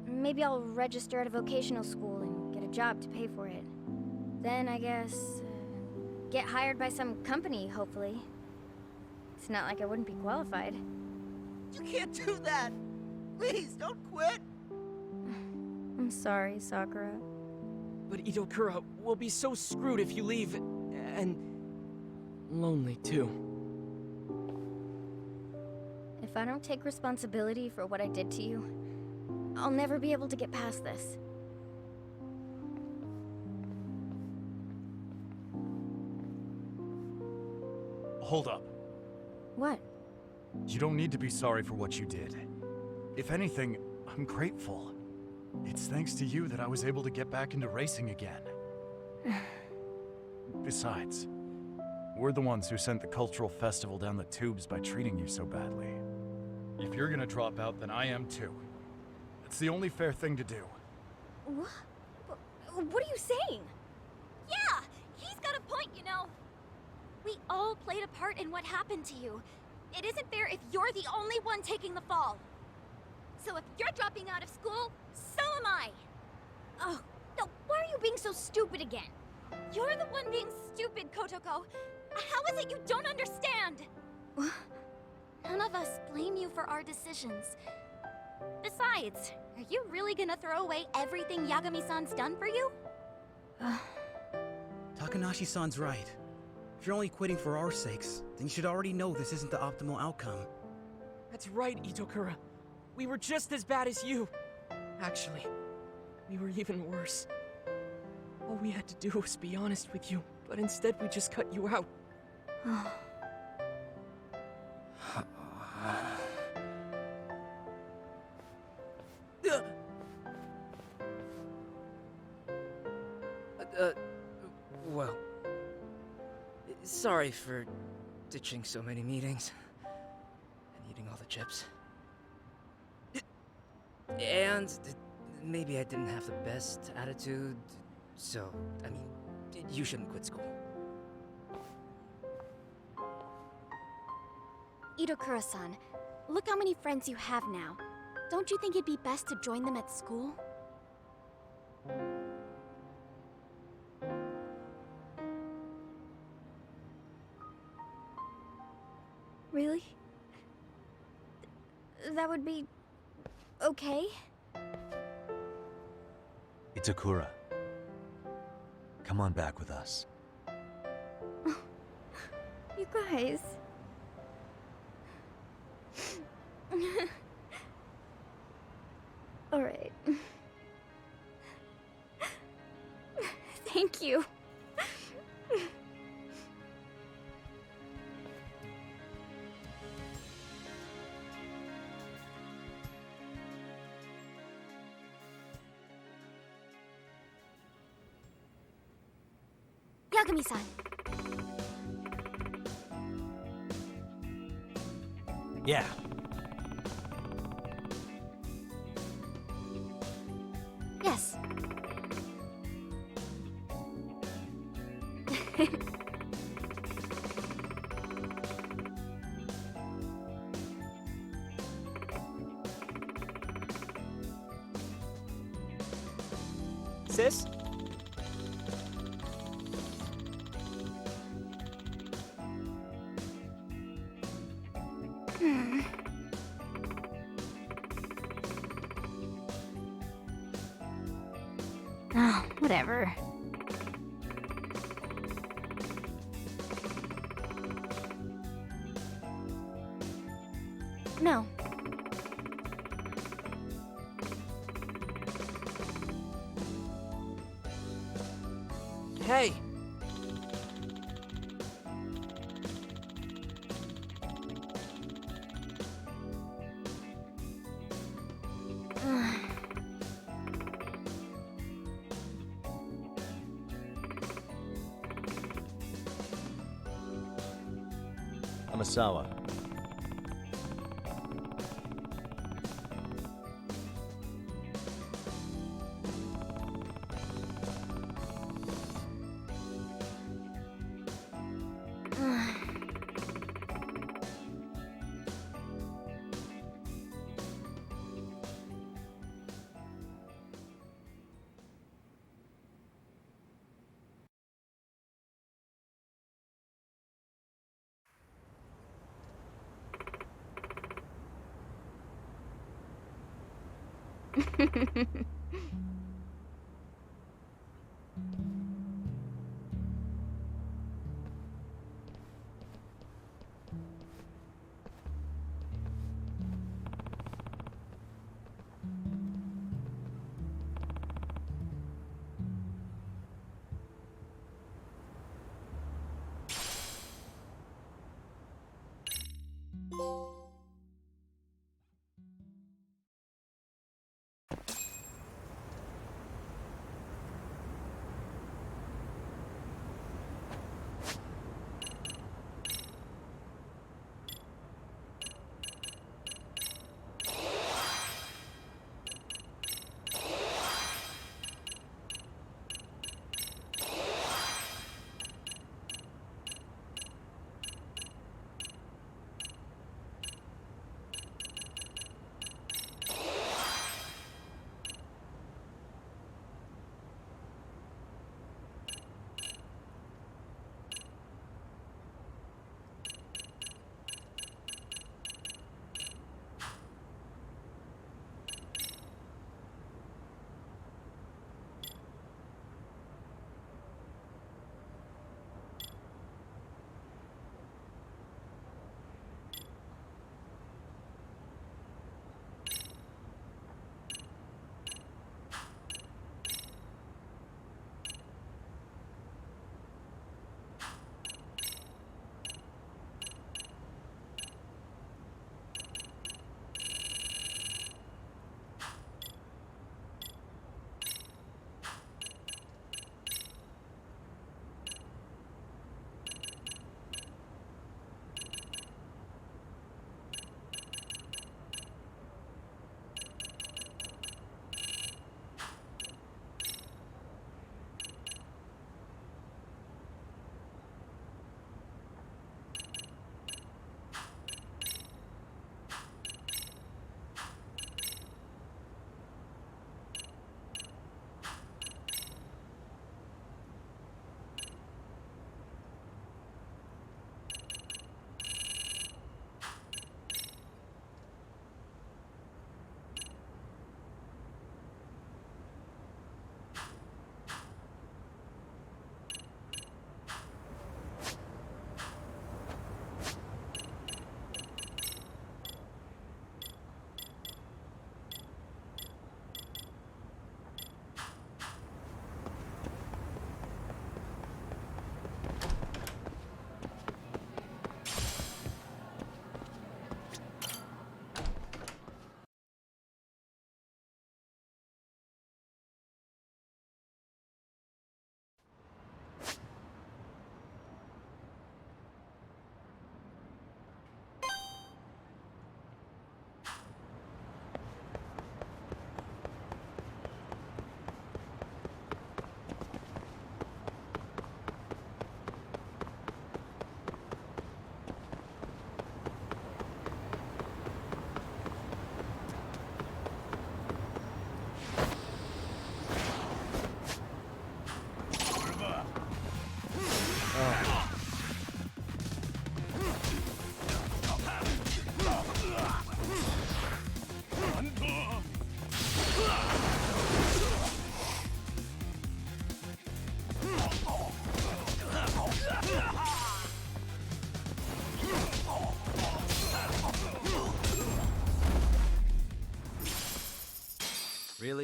Maybe I'll register at a vocational school and get a job to pay for it. Then, I guess, get hired by some company, hopefully. It's not like I wouldn't be qualified. You can't do that! Please, don't quit! I'm sorry, Sakura. But Itokura, we'll be so screwed if you leave, and lonely too. If I don't take responsibility for what I did to you, I'll never be able to get past this. Hold up. What? You don't need to be sorry for what you did. If anything, I'm grateful. It's thanks to you that I was able to get back into racing again. Besides, we're the ones who sent the cultural festival down the tubes by treating you so badly. If you're gonna drop out, then I am too. It's the only fair thing to do. What? What are you saying? Yeah, he's got a point, you know. We all played a part in what happened to you. It isn't fair if you're the only one taking the fall. So if you're dropping out of school, so am I. Oh, no, what stupid again. You're the one being stupid, Kotoko. How is it you don't understand? None of us blame you for our decisions. Besides, are you really gonna throw away everything Yagami-san's done for you? Takanashi-san's right. If you're only quitting for our sakes, then you should already know this isn't the optimal outcome. That's right, Itokura. We were just as bad as you. Actually, we were even worse. All we had to do was be honest with you, but instead we just cut you out. Well, sorry for ditching so many meetings and eating all the chips. And maybe I didn't have the best attitude, so, I mean, you shouldn't quit school. Itokura-san, look how many friends you have now. Don't you think it'd be best to join them at school? Really? That would be... okay? Itakura. Come on back with us. You guys... Alright. Thank you. Yagami-san. Yeah. Yes. Sis? Oh, whatever. No. Hey! Amasawa.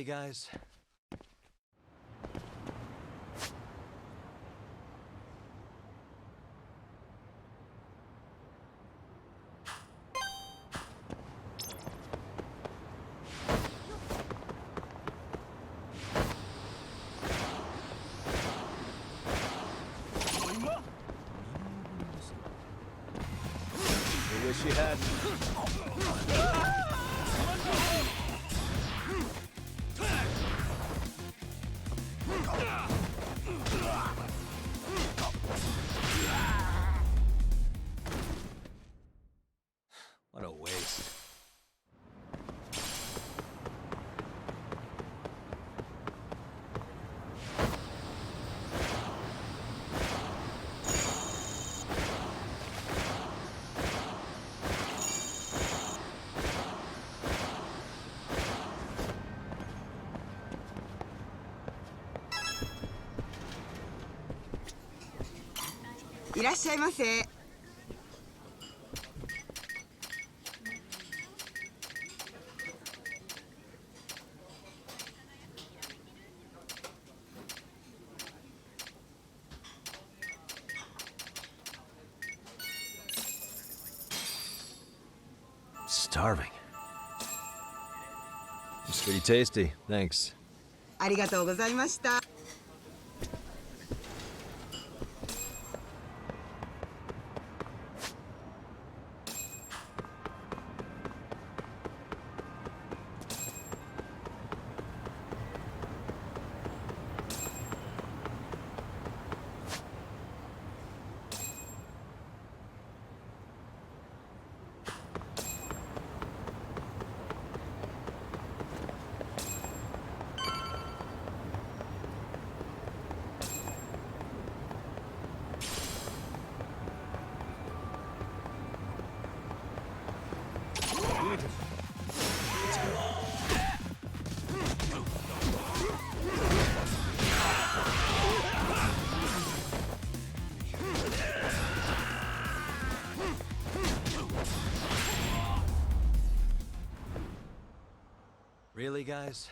Really, guys? I wish you hadn't. What a waste.いらっしゃいませ。Starving. It's pretty tasty, thanks. ありがとうございました。Really, guys?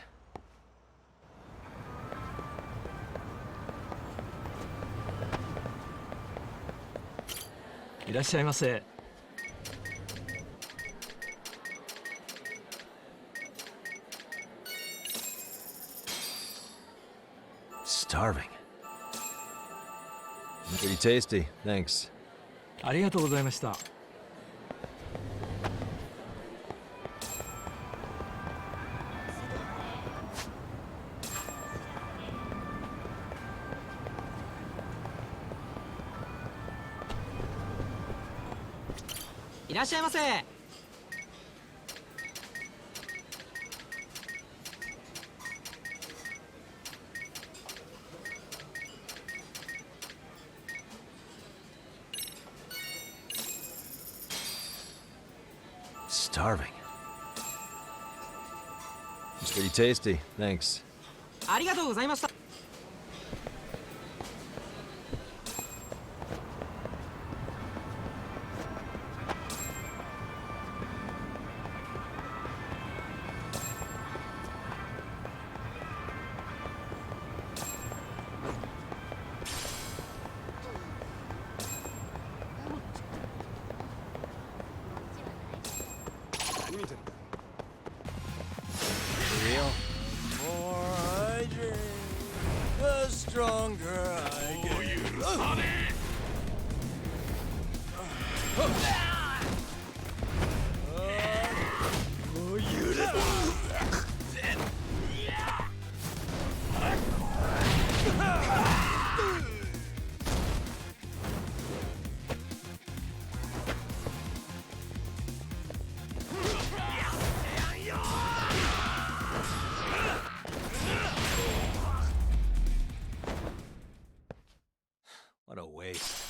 いらっしゃいませ。Starving. Pretty tasty, thanks. ありがとうございました。いらっしゃいませ。Starving. It's pretty tasty, thanks. ありがとうございました。Real? More I drink, the stronger I get. What a waste.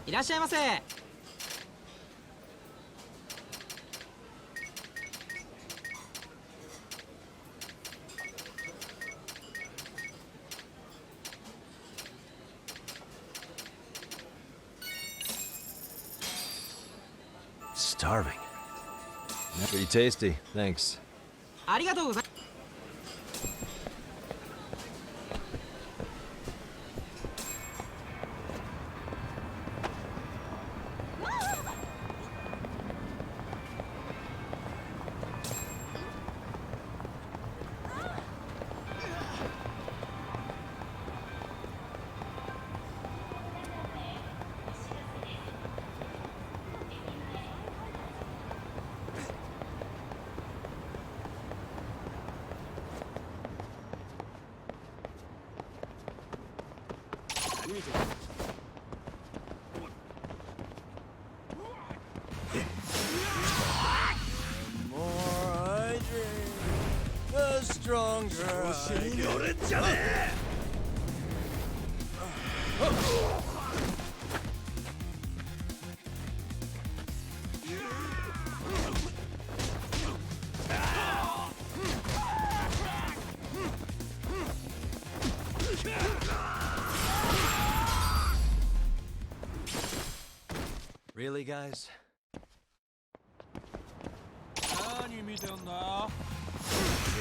"いらっしゃいませ。Starving. Pretty tasty, thanks. ありがとうございます。Really, guys? I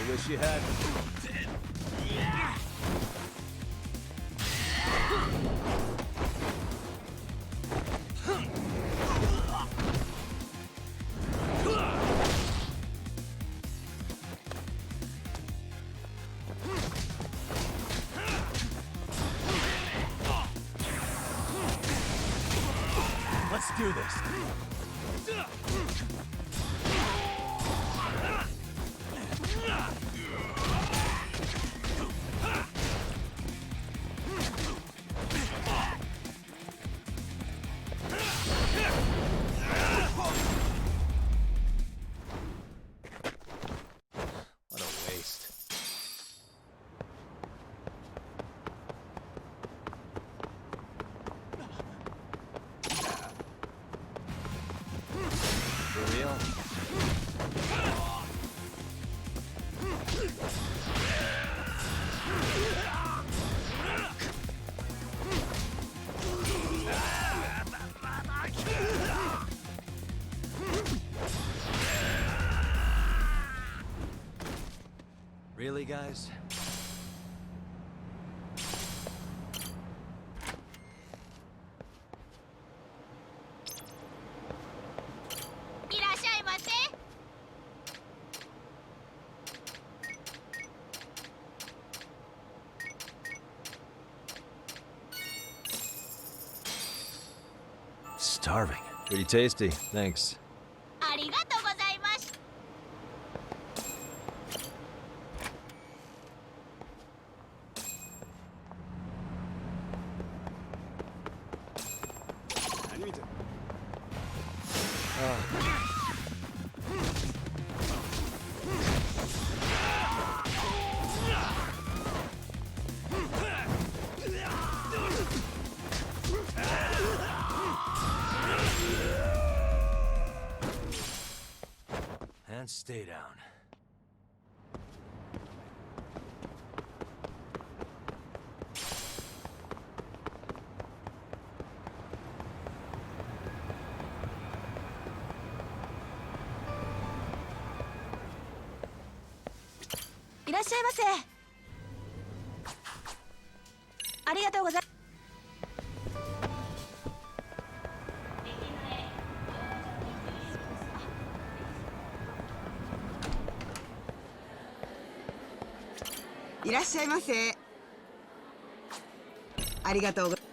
wish you had. Let's do this. What a waste. For real? Really, guys? いらっしゃいませ。Starving. Pretty tasty, thanks. ありがとうございます。And stay down.いらっしゃいませ。ありがとうございます。いらっしゃいませ。ありがとうございます。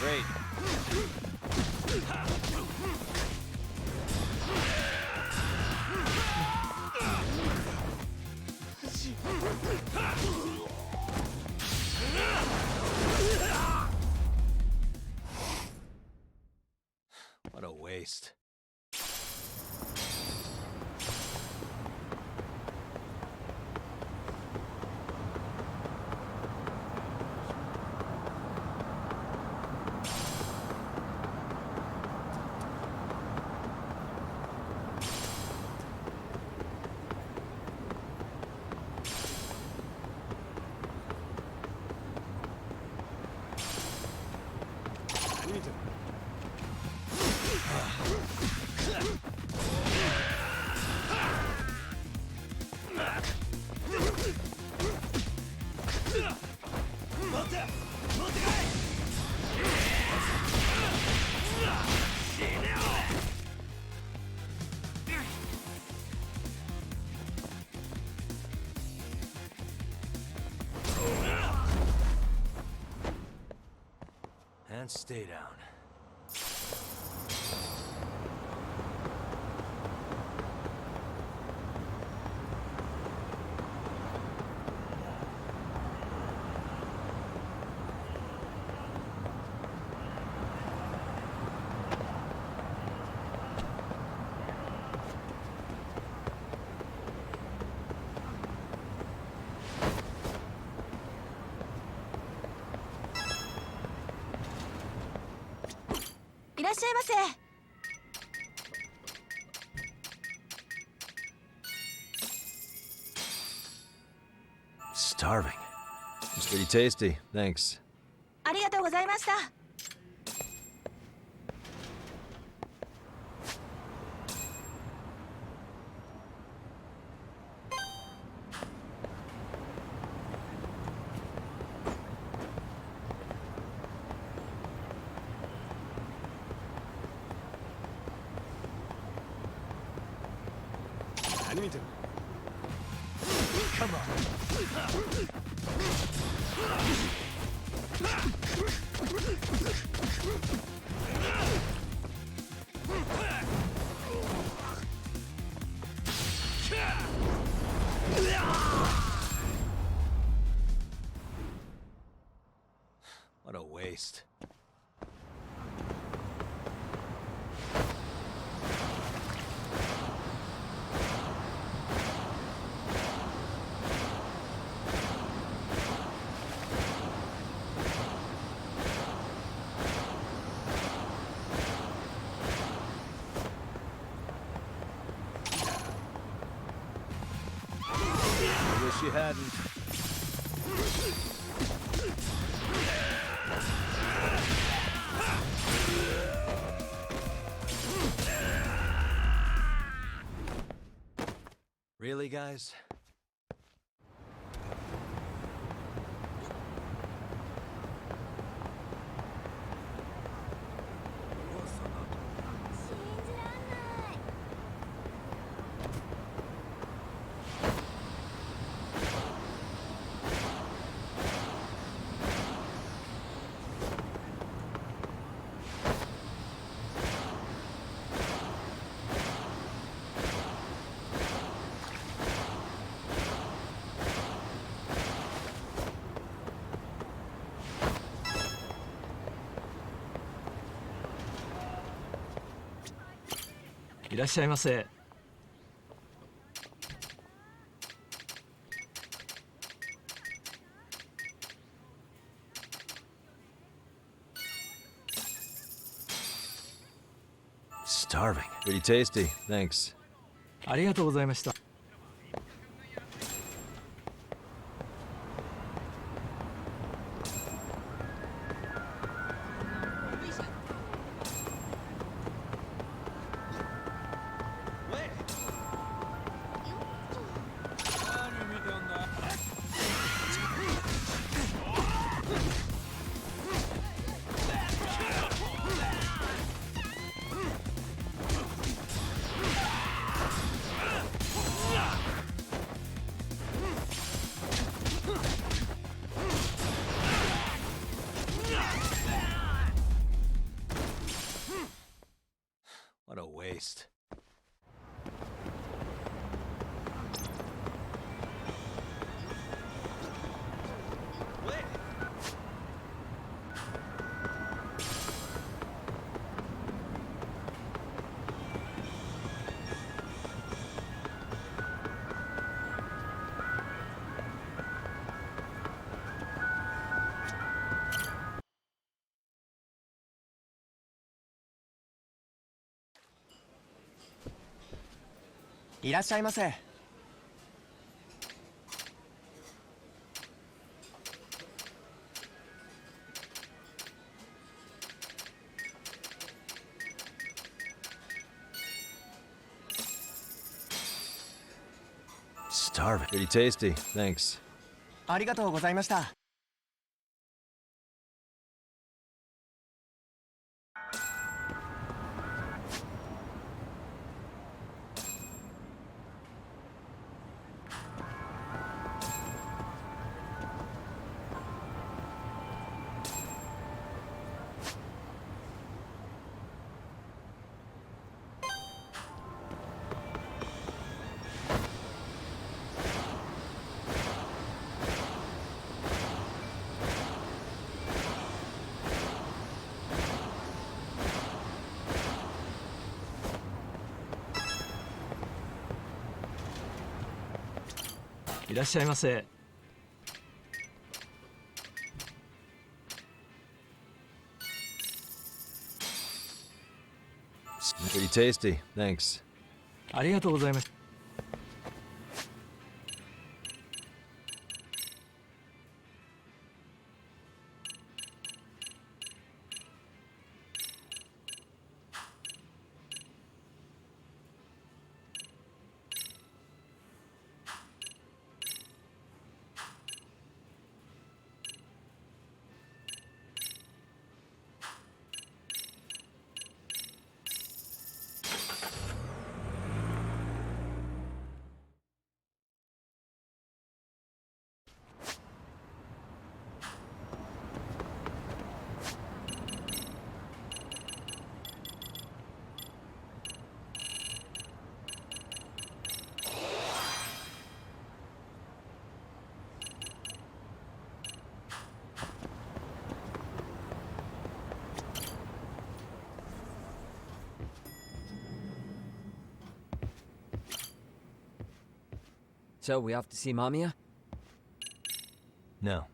Great. waste. And stay down.いらっしゃいませ。Starving. It's pretty tasty, thanks. ありがとうございました。何見てる？ Come on. What a waste. I wish you hadn't. Really, guys?いらっしゃいませ。Starving. Pretty tasty, thanks. ありがとうございました。What a waste. いらっしゃいませ。Starving. Pretty tasty. Thanks. ありがとうございました。いらっしゃいませ。Pretty tasty. Thanks. ありがとうございます。So, we off to see Mamiya? No.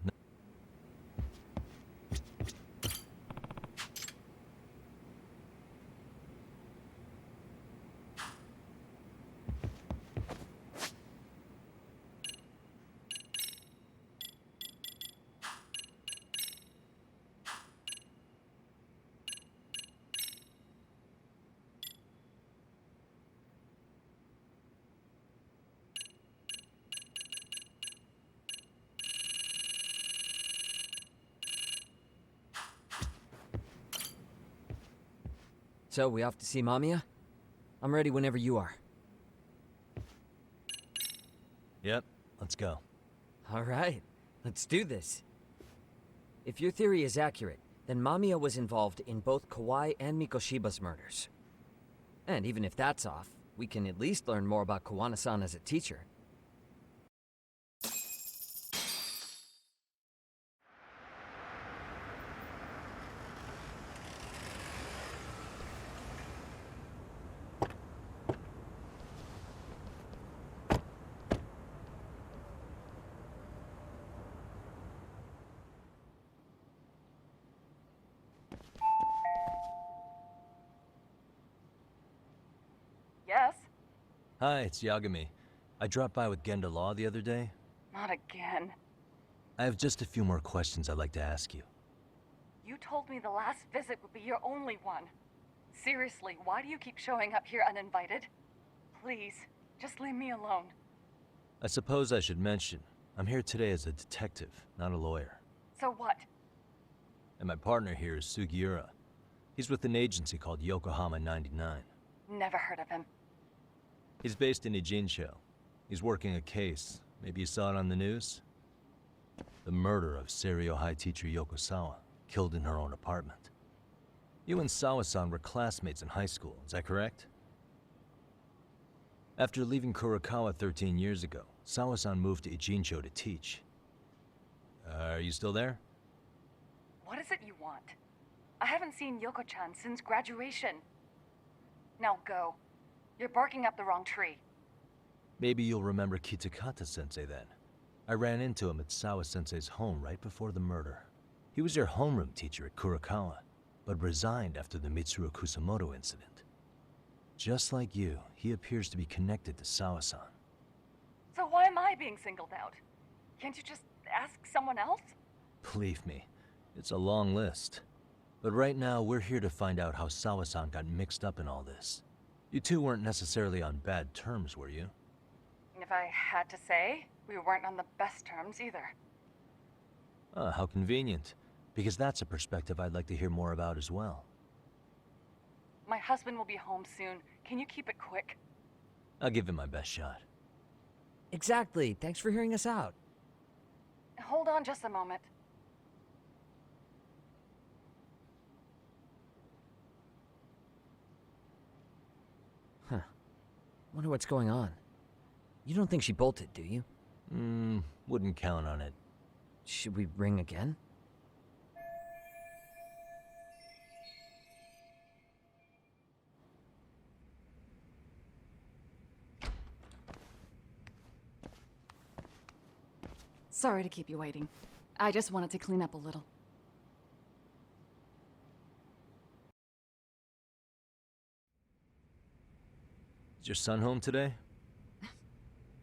So, we off to see Mamiya? I'm ready whenever you are. Yep, let's go. Alright, let's do this. If your theory is accurate, then Mamiya was involved in both Kawai and Mikoshiba's murders. And even if that's off, we can at least learn more about Kawana-san as a teacher. Yes? Hi, it's Yagami. I dropped by with Genda Law the other day. Not again. I have just a few more questions I'd like to ask you. You told me the last visit would be your only one. Seriously, why do you keep showing up here uninvited? Please, just leave me alone. I suppose I should mention, I'm here today as a detective, not a lawyer. So what? And my partner here is Sugiura. He's with an agency called Yokohama 99. Never heard of him. He's based in Ijincho. He's working a case. Maybe you saw it on the news? The murder of Seiryo High teacher Yoko Sawa, killed in her own apartment. You and Sawa-san were classmates in high school, is that correct? After leaving Kurokawa 13 years ago, Sawa-san moved to Ijincho to teach. Are you still there? What is it you want? I haven't seen Yoko-chan since graduation. Now go. You're barking up the wrong tree. Maybe you'll remember Kitakata-sensei then. I ran into him at Sawa-sensei's home right before the murder. He was your homeroom teacher at Kurokawa, but resigned after the Mitsuru Kusamoto incident. Just like you, he appears to be connected to Sawa-san. So why am I being singled out? Can't you just ask someone else? Believe me, it's a long list. But right now, we're here to find out how Sawa-san got mixed up in all this. You two weren't necessarily on bad terms, were you? If I had to say, we weren't on the best terms either. Ah, how convenient. Because that's a perspective I'd like to hear more about as well. My husband will be home soon. Can you keep it quick? I'll give it my best shot. Exactly. Thanks for hearing us out. Hold on just a moment. Huh. Wonder what's going on. You don't think she bolted, do you? Wouldn't count on it. Should we ring again? Sorry to keep you waiting. I just wanted to clean up a little. Is your son home today?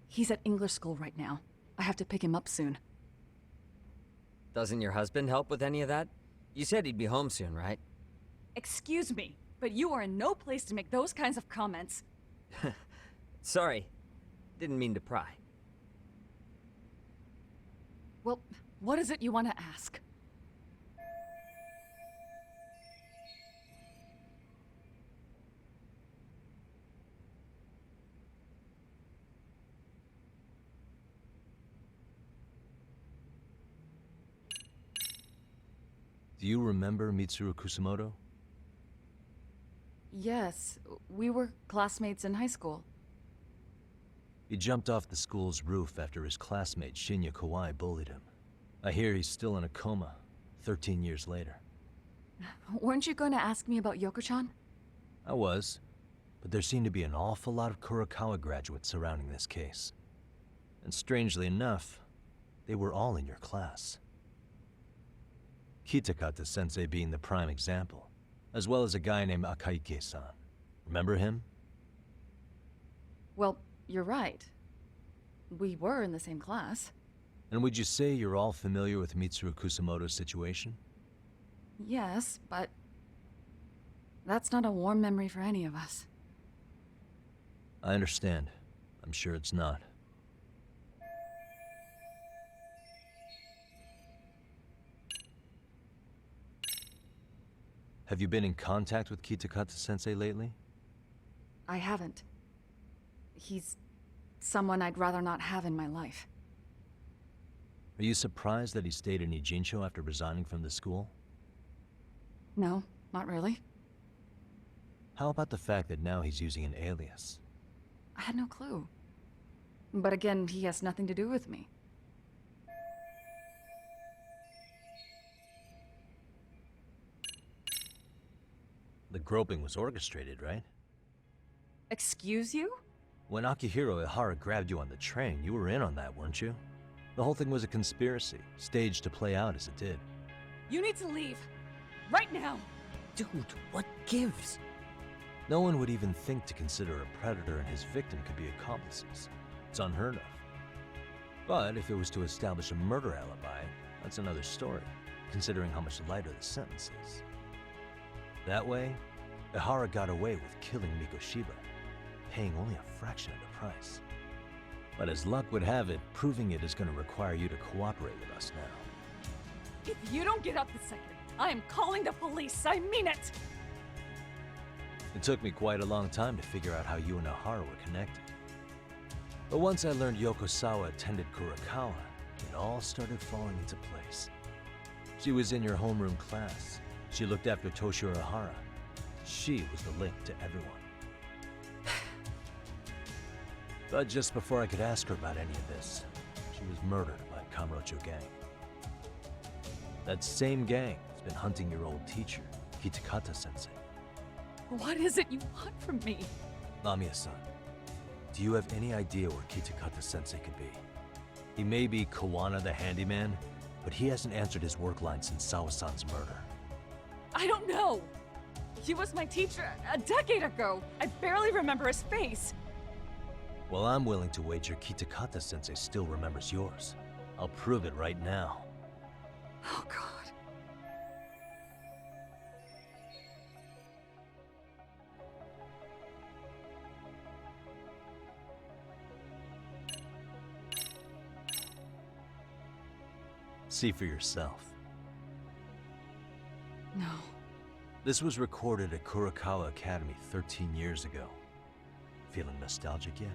He's at English school right now. I have to pick him up soon. Doesn't your husband help with any of that? You said he'd be home soon, right? Excuse me, but you are in no place to make those kinds of comments. Sorry. Didn't mean to pry. Well, what is it you want to ask? Do you remember Mitsuru Kusumoto? Yes, we were classmates in high school. He jumped off the school's roof after his classmate Shinya Kawai bullied him. I hear he's still in a coma, 13 years later. Weren't you going to ask me about Yoko-chan? I was, but there seemed to be an awful lot of Kurokawa graduates surrounding this case. And strangely enough, they were all in your class. Kitakata-sensei being the prime example, as well as a guy named Akaike-san. Remember him? Well, you're right. We were in the same class. And would you say you're all familiar with Mitsuru Kusumoto's situation? Yes, but that's not a warm memory for any of us. I understand. I'm sure it's not. Have you been in contact with Kitakata-sensei lately? I haven't. He's someone I'd rather not have in my life. Are you surprised that he stayed in Ijincho after resigning from the school? No, not really. How about the fact that now he's using an alias? I had no clue. But again, he has nothing to do with me. The groping was orchestrated, right? Excuse you? When Akihiro Ihara grabbed you on the train, you were in on that, weren't you? The whole thing was a conspiracy, staged to play out as it did. You need to leave. Right now! Dude, what gives? No one would even think to consider a predator and his victim could be accomplices. It's unheard of. But if it was to establish a murder alibi, that's another story, considering how much lighter the sentence is. That way, Ihara got away with killing Mikoshiba, paying only a fraction of the price. But as luck would have it, proving it is going to require you to cooperate with us now. If you don't get up this second, I am calling the police. I mean it! It took me quite a long time to figure out how you and Ihara were connected. But once I learned Yokosawa attended Kurokawa, it all started falling into place. She was in your homeroom class. She looked after Toshiro Ihara. She was the link to everyone. But just before I could ask her about any of this, she was murdered by Kamurocho gang. That same gang has been hunting your old teacher, Kitakata-sensei. What is it you want from me? Lamia-san, do you have any idea where Kitakata-sensei could be? He may be Kawana the handyman, but he hasn't answered his work line since Sawa-san's murder. I don't know! He was my teacher a decade ago. I barely remember his face. Well, I'm willing to wager Kitakata-sensei still remembers yours. I'll prove it right now. Oh, God. See for yourself. No. This was recorded at Kurakawa Academy 13 years ago. Feeling nostalgic yet?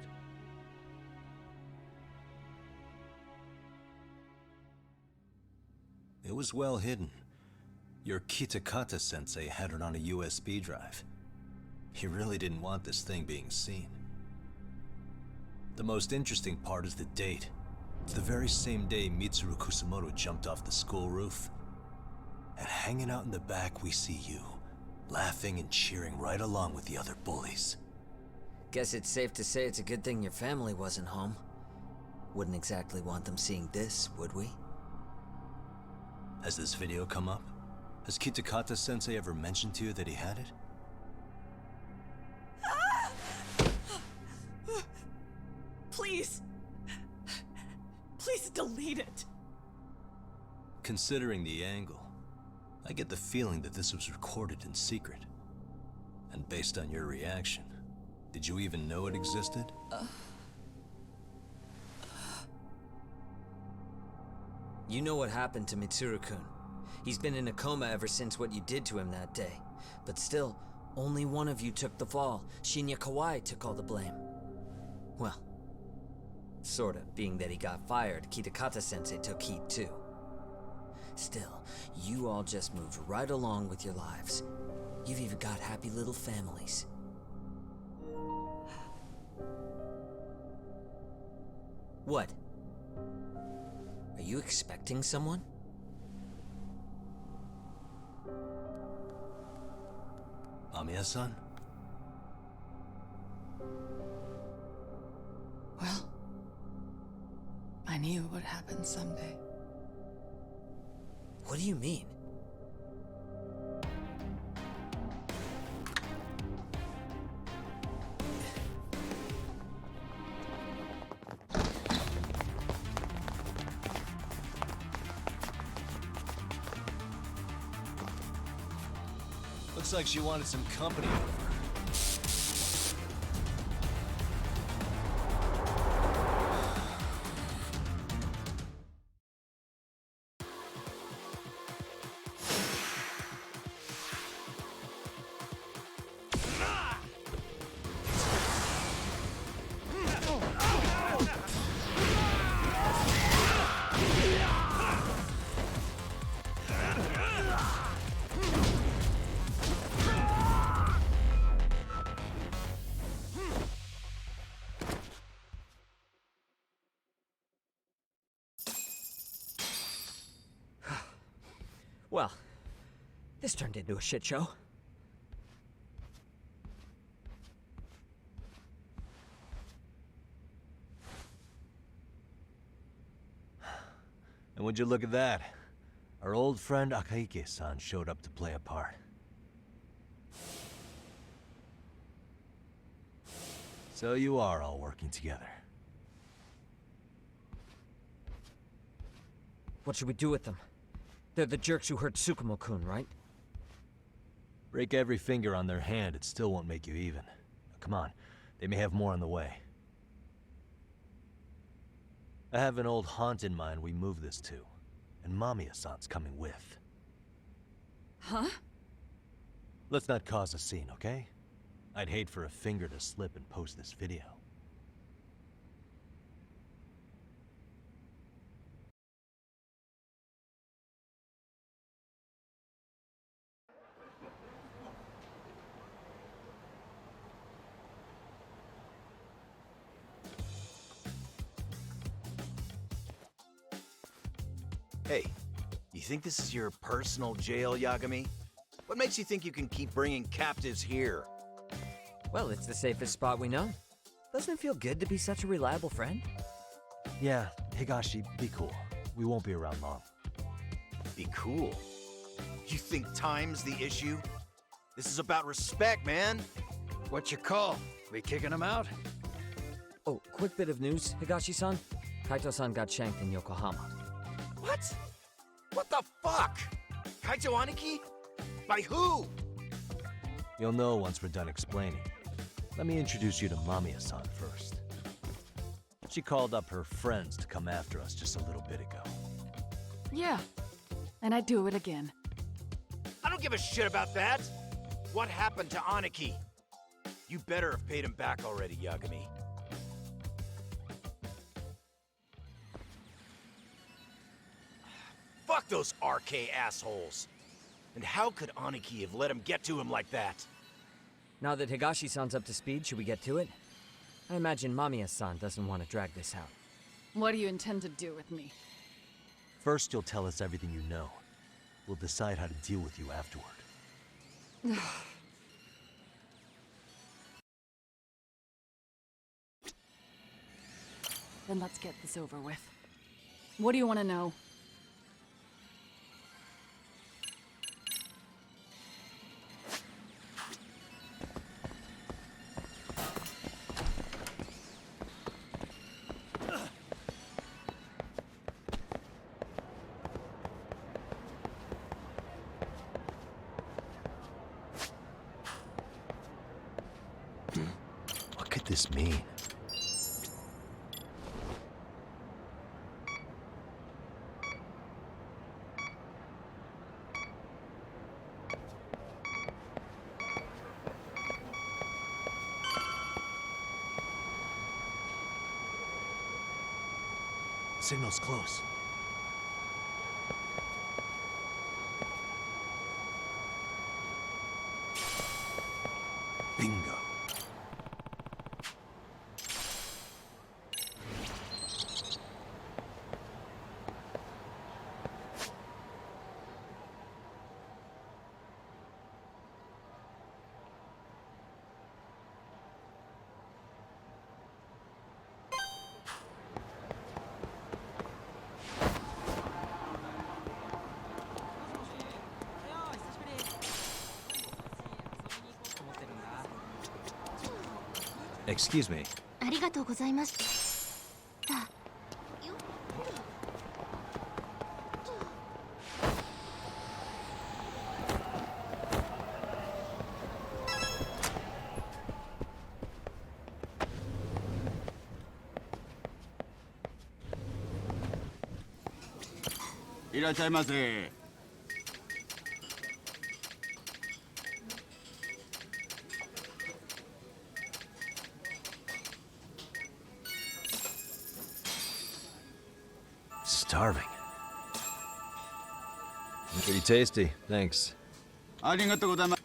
It was well hidden. Your Kitakata-sensei had it on a USB drive. He really didn't want this thing being seen. The most interesting part is the date. It's the very same day Mitsuru Kusamoto jumped off the school roof. And hanging out in the back, we see you, laughing and cheering right along with the other bullies. Guess it's safe to say it's a good thing your family wasn't home. Wouldn't exactly want them seeing this, would we? Has this video come up? Has Kitakata-sensei ever mentioned to you that he had it? Please. Please delete it. Considering the angle, I get the feeling that this was recorded in secret. And based on your reaction, did you even know it existed? You know what happened to Mitsuru-kun. He's been in a coma ever since what you did to him that day. But still, only one of you took the fall. Shinya Kawai took all the blame. Well, sorta, being that he got fired, Kitakata-sensei took heat too. Still, you all just moved right along with your lives. You've even got happy little families. What? Are you expecting someone? Amiya-san? Well, I knew it would happen someday. What do you mean? Looks like she wanted some company over. Well, this turned into a shit show. And would you look at that? Our old friend Akahike-san showed up to play a part. So you are all working together. What should we do with them? They're the jerks who hurt Tsukumo-kun, right? Break every finger on their hand, it still won't make you even. Now, come on, they may have more on the way. I have an old haunt in mind we move this to, and Mamiya-san's coming with. Huh? Let's not cause a scene, okay? I'd hate for a finger to slip and post this video. Hey, you think this is your personal jail, Yagami? What makes you think you can keep bringing captives here? Well, it's the safest spot we know. Doesn't it feel good to be such a reliable friend? Yeah, Higashi, be cool. We won't be around long. Be cool? You think time's the issue? This is about respect, man. What's your call? We kicking him out? Oh, quick bit of news, Higashi-san. Kaito-san got shanked in Yokohama. What? What the fuck? Kaito Aniki? By who? You'll know once we're done explaining. Let me introduce you to Mamiya-san first. She called up her friends to come after us just a little bit ago. Yeah, and I'd do it again. I don't give a shit about that. What happened to Aniki? You better have paid him back already, Yagami. Fuck those RK assholes. And how could Aniki have let him get to him like that? Now that Higashi-san's up to speed, should we get to it? I imagine Mamiya-san doesn't want to drag this out. What do you intend to do with me? First, you'll tell us everything you know. We'll decide how to deal with you afterward. Then let's get this over with. What do you want to know? What could this mean? Signal's close. Bingo. Excuse me. ありがとうございました。いらっしゃいませ。Starving. Pretty tasty, thanks. ありがとうございます。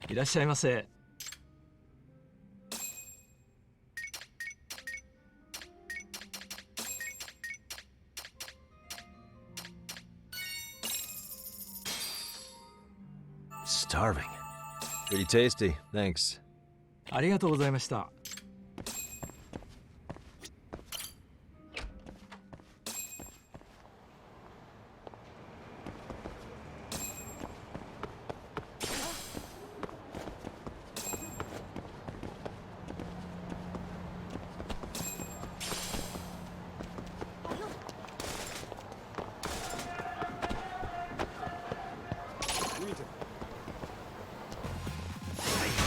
いらっしゃいませ。Starving. Pretty tasty, thanks. ありがとうございました。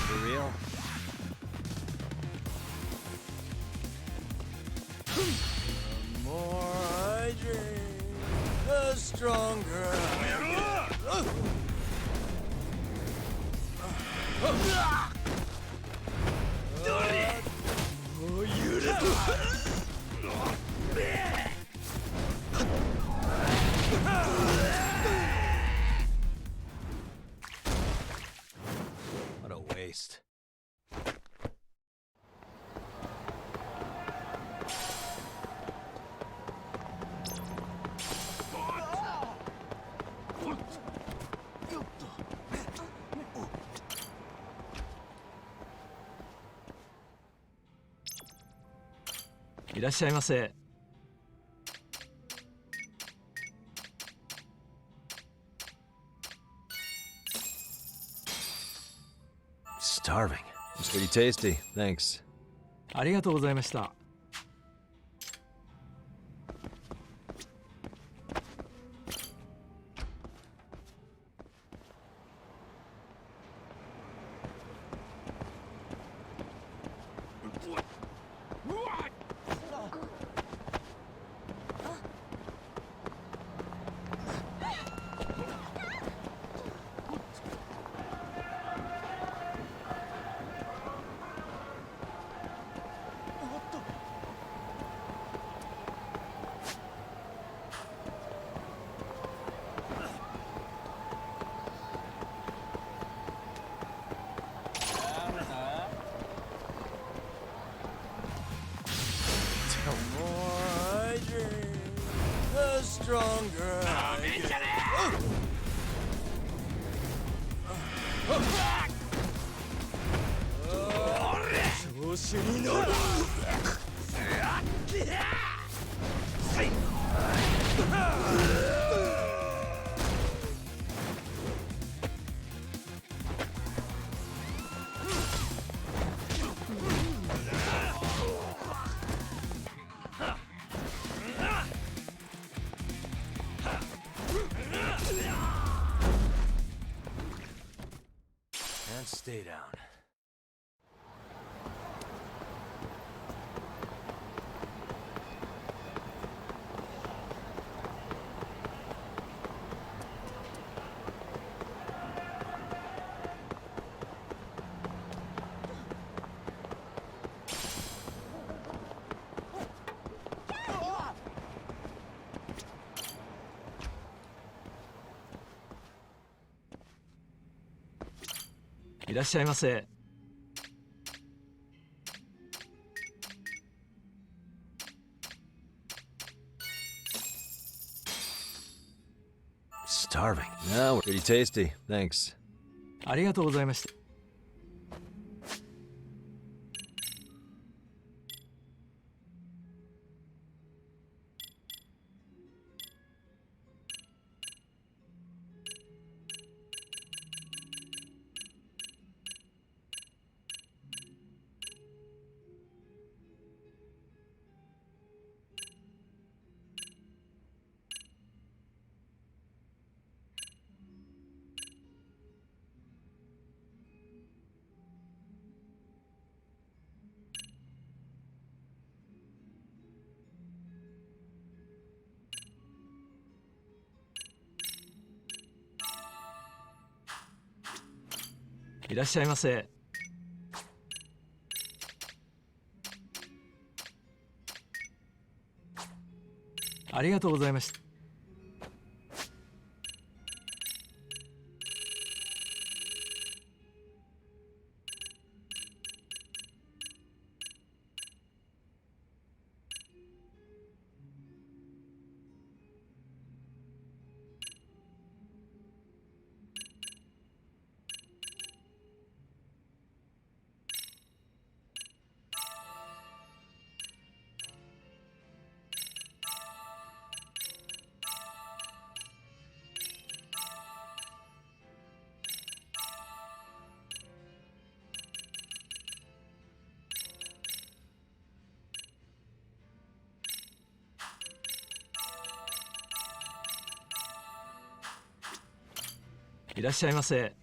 For real? The more I drink, the stronger I What a waste. Starving. It's pretty tasty. Thanks. ありがとうございました。Stronger I get. And stay down. Starving. No, pretty tasty. Thanks. ありがとうございました。いらっしゃいませ。ありがとうございました。いらっしゃいませ。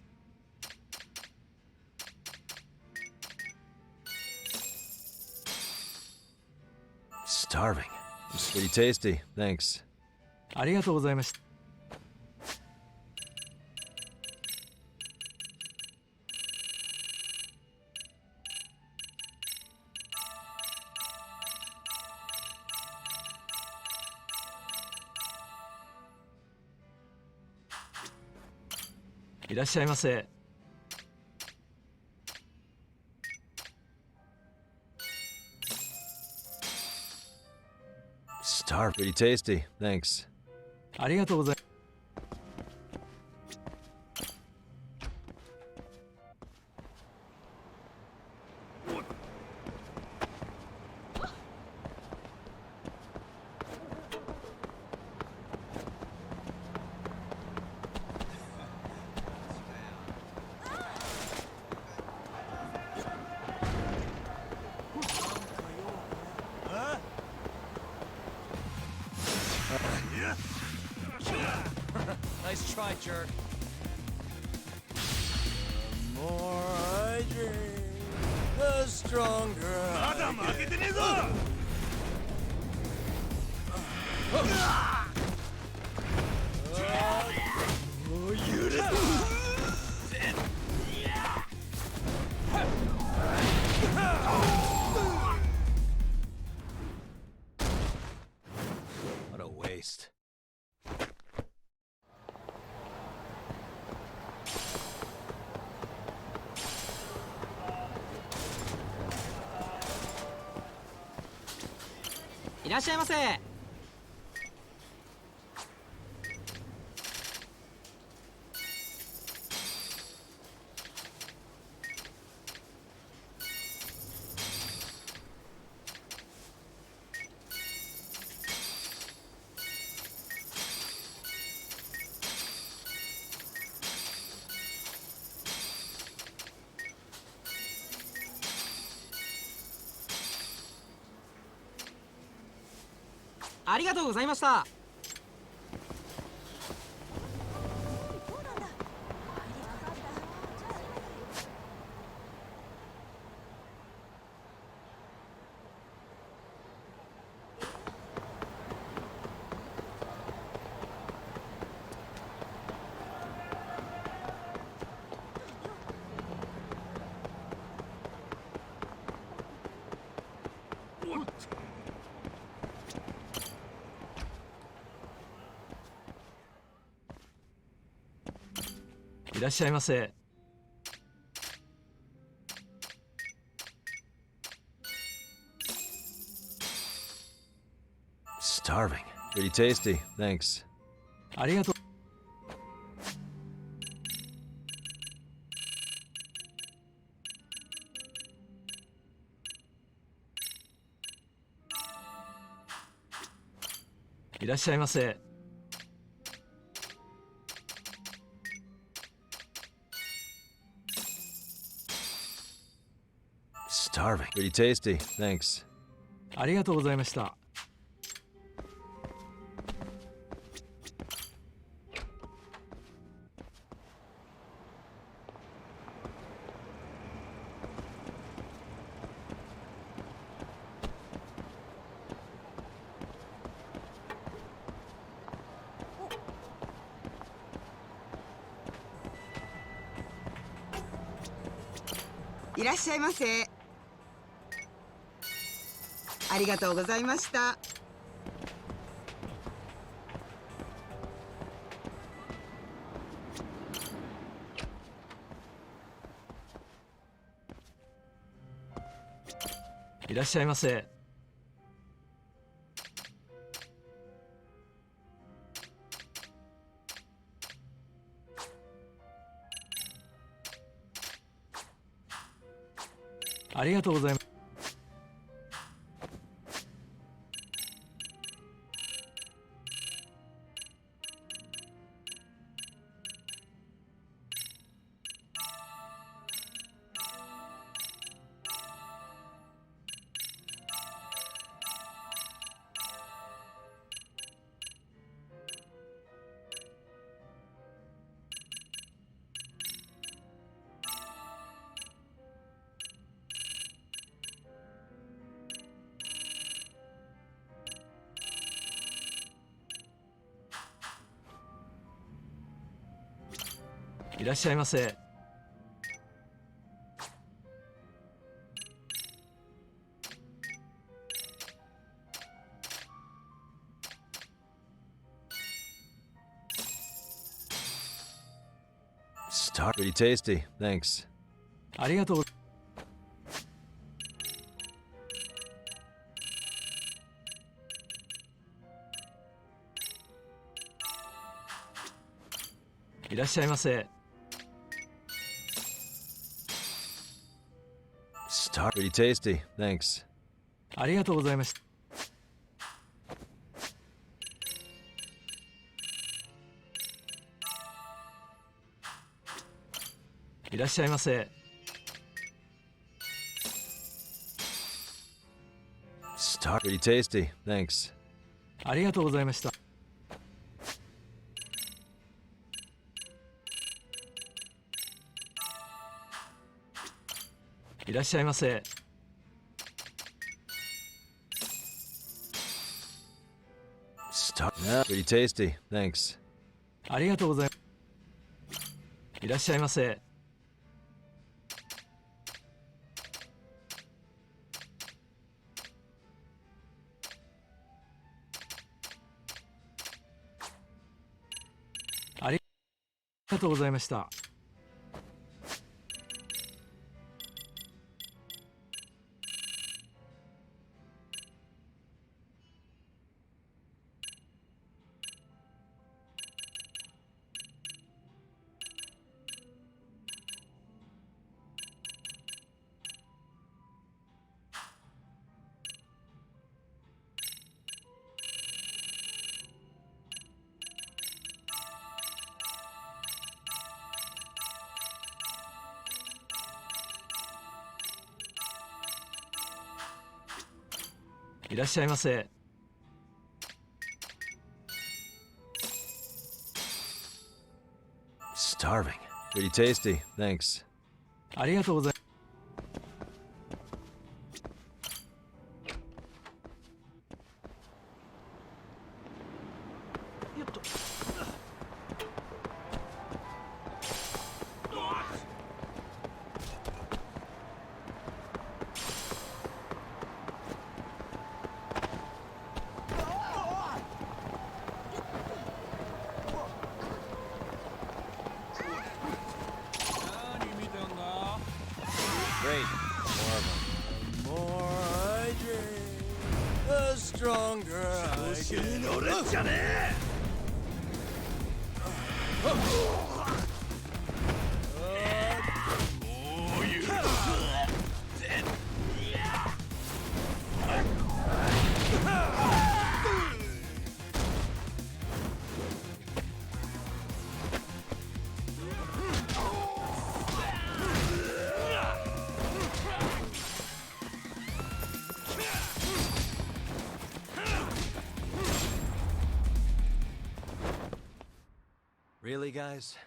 Starving. It's pretty tasty. Thanks. ありがとうございました。いらっしゃいませ。 Star, pretty tasty. Thanks. ありがとうございます。 Nice try, jerk. The more I drink, the stronger I get. What a waste. "いらっしゃいませ。ありがとうございました。いらっしゃいませ。 Starving. Pretty tasty. Thanks. ありがとう。 いらっしゃいませ。 Starving. Pretty tasty. Thanks. ありがとうございました。 いらっしゃいませ。ありがとうございました。いらっしゃいませ。 ありがとうございます。 いらっしゃいませ。Pretty tasty, thanks. ありがとう。いらっしゃいませ。Pretty tasty, thanks. ありがとうございました。いらっしゃいませ。Pretty tasty, thanks. ありがとうございました。いらっしゃいませ。Pretty tasty, thanks. ありがとうございます。いらっしゃいませ。ありがとうございました。いらっしゃいませ。Starving. Pretty tasty, thanks. ありがとうございます。Great. More of them. The more I drink, the stronger I get. 乗れんじゃねえ! Really, guys? "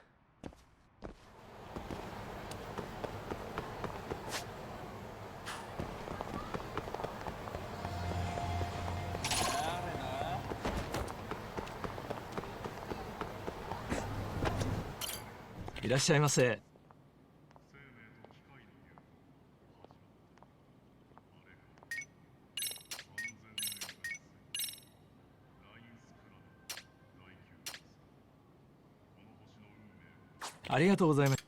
いらっしゃいませ。ありがとうございます。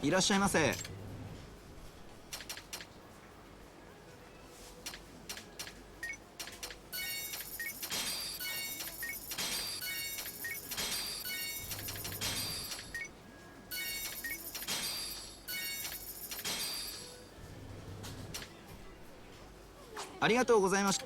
いらっしゃいませ。ありがとうございました。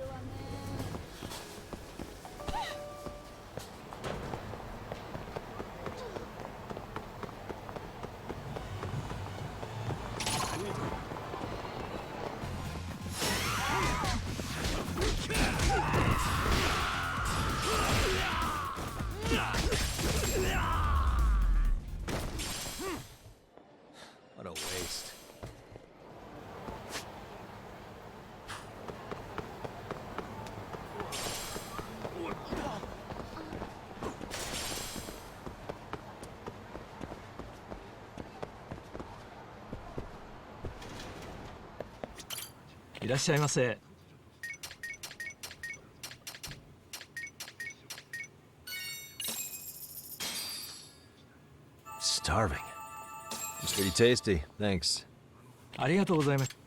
いらっしゃいませ。 Starving. It's pretty tasty, thanks. ありがとうございます。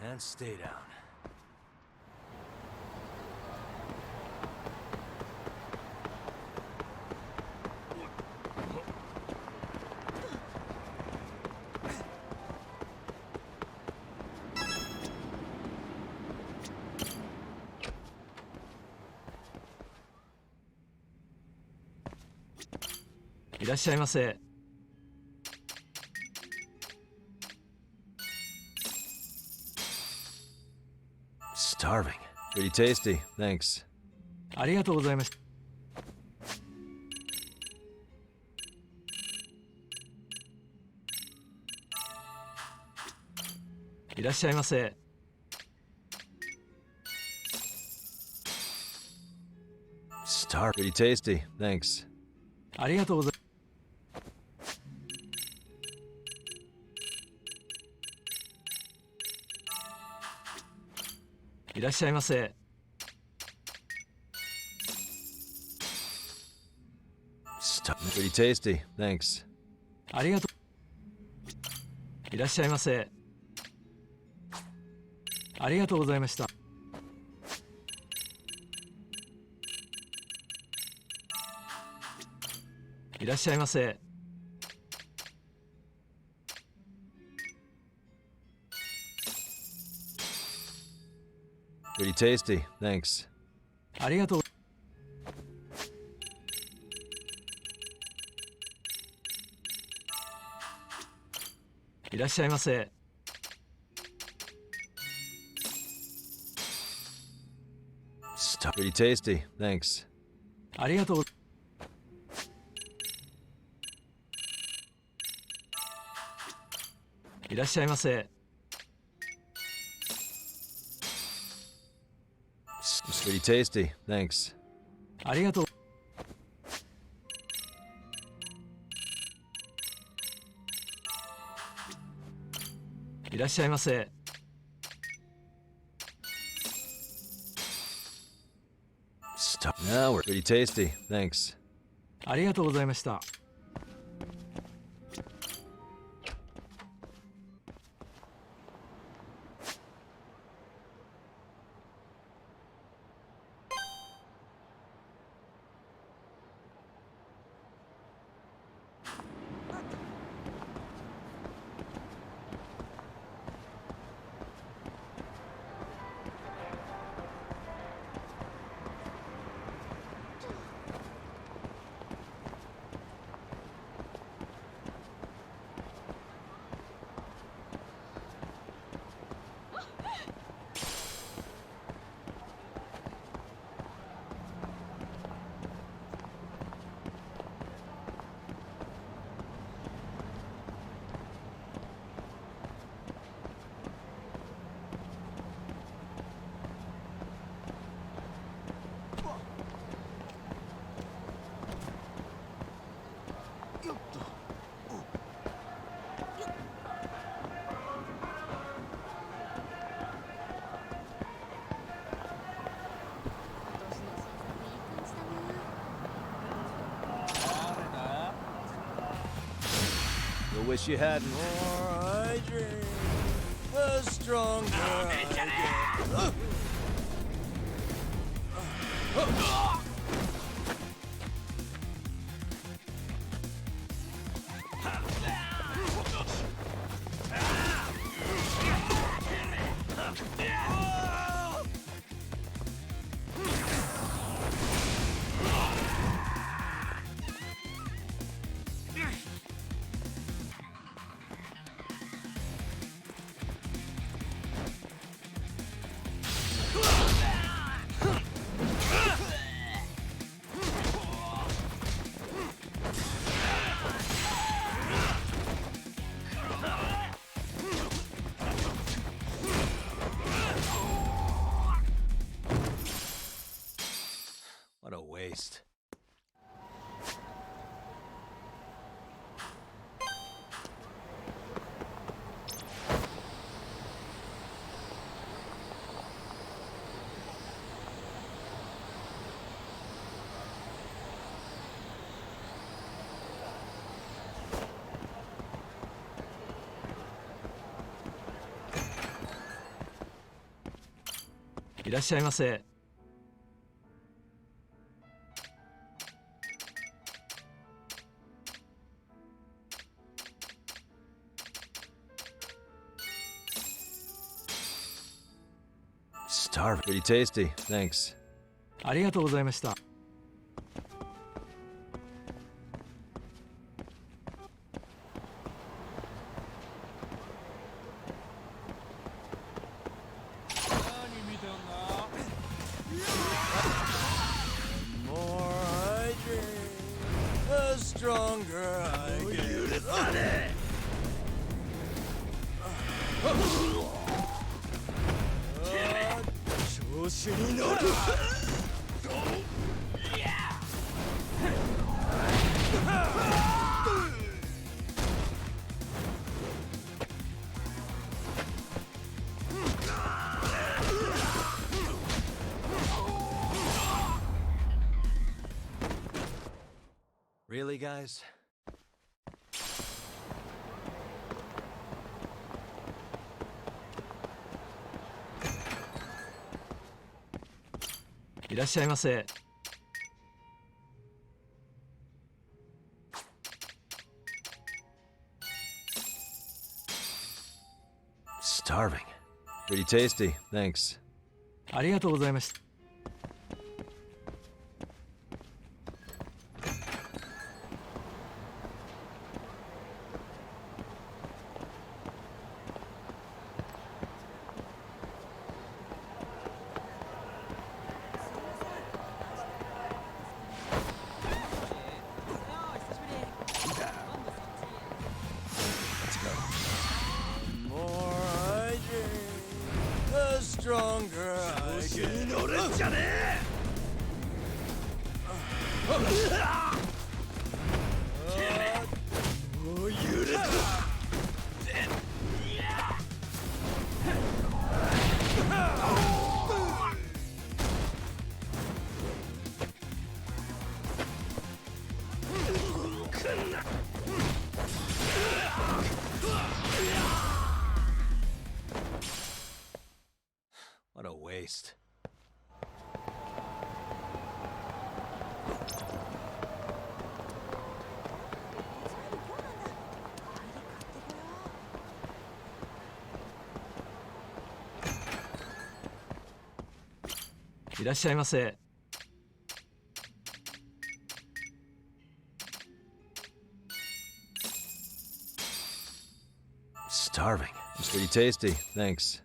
And stay down.いらっしゃいませ。 Starving. Pretty tasty, thanks. ありがとうございます。 いらっしゃいませ。 Pretty tasty, thanks. ありがとうございます。 いらっしゃいませ。 Pretty tasty, thanks. ありがとう。いらっしゃいませ。ありがとうございました。 いらっしゃいませ。 Pretty tasty, thanks. ありがとう。 いらっしゃいませ。 Pretty tasty, thanks. ありがとう。 いらっしゃいませ。 Pretty tasty, thanks. ありがとう。 いらっしゃいませ。 Now we're pretty tasty, thanks. ありがとうございました。 You'll wish you hadn't. More I dream, the stronger I get. いらっしゃいませ。Starving. Pretty tasty. Thanks. ありがとうございました。Really, guys? いらっしゃいませ。Starving. Pretty tasty. Thanks. ありがとうございました。What a waste.いらっしゃいませ。Starving. It's pretty tasty. Thanks.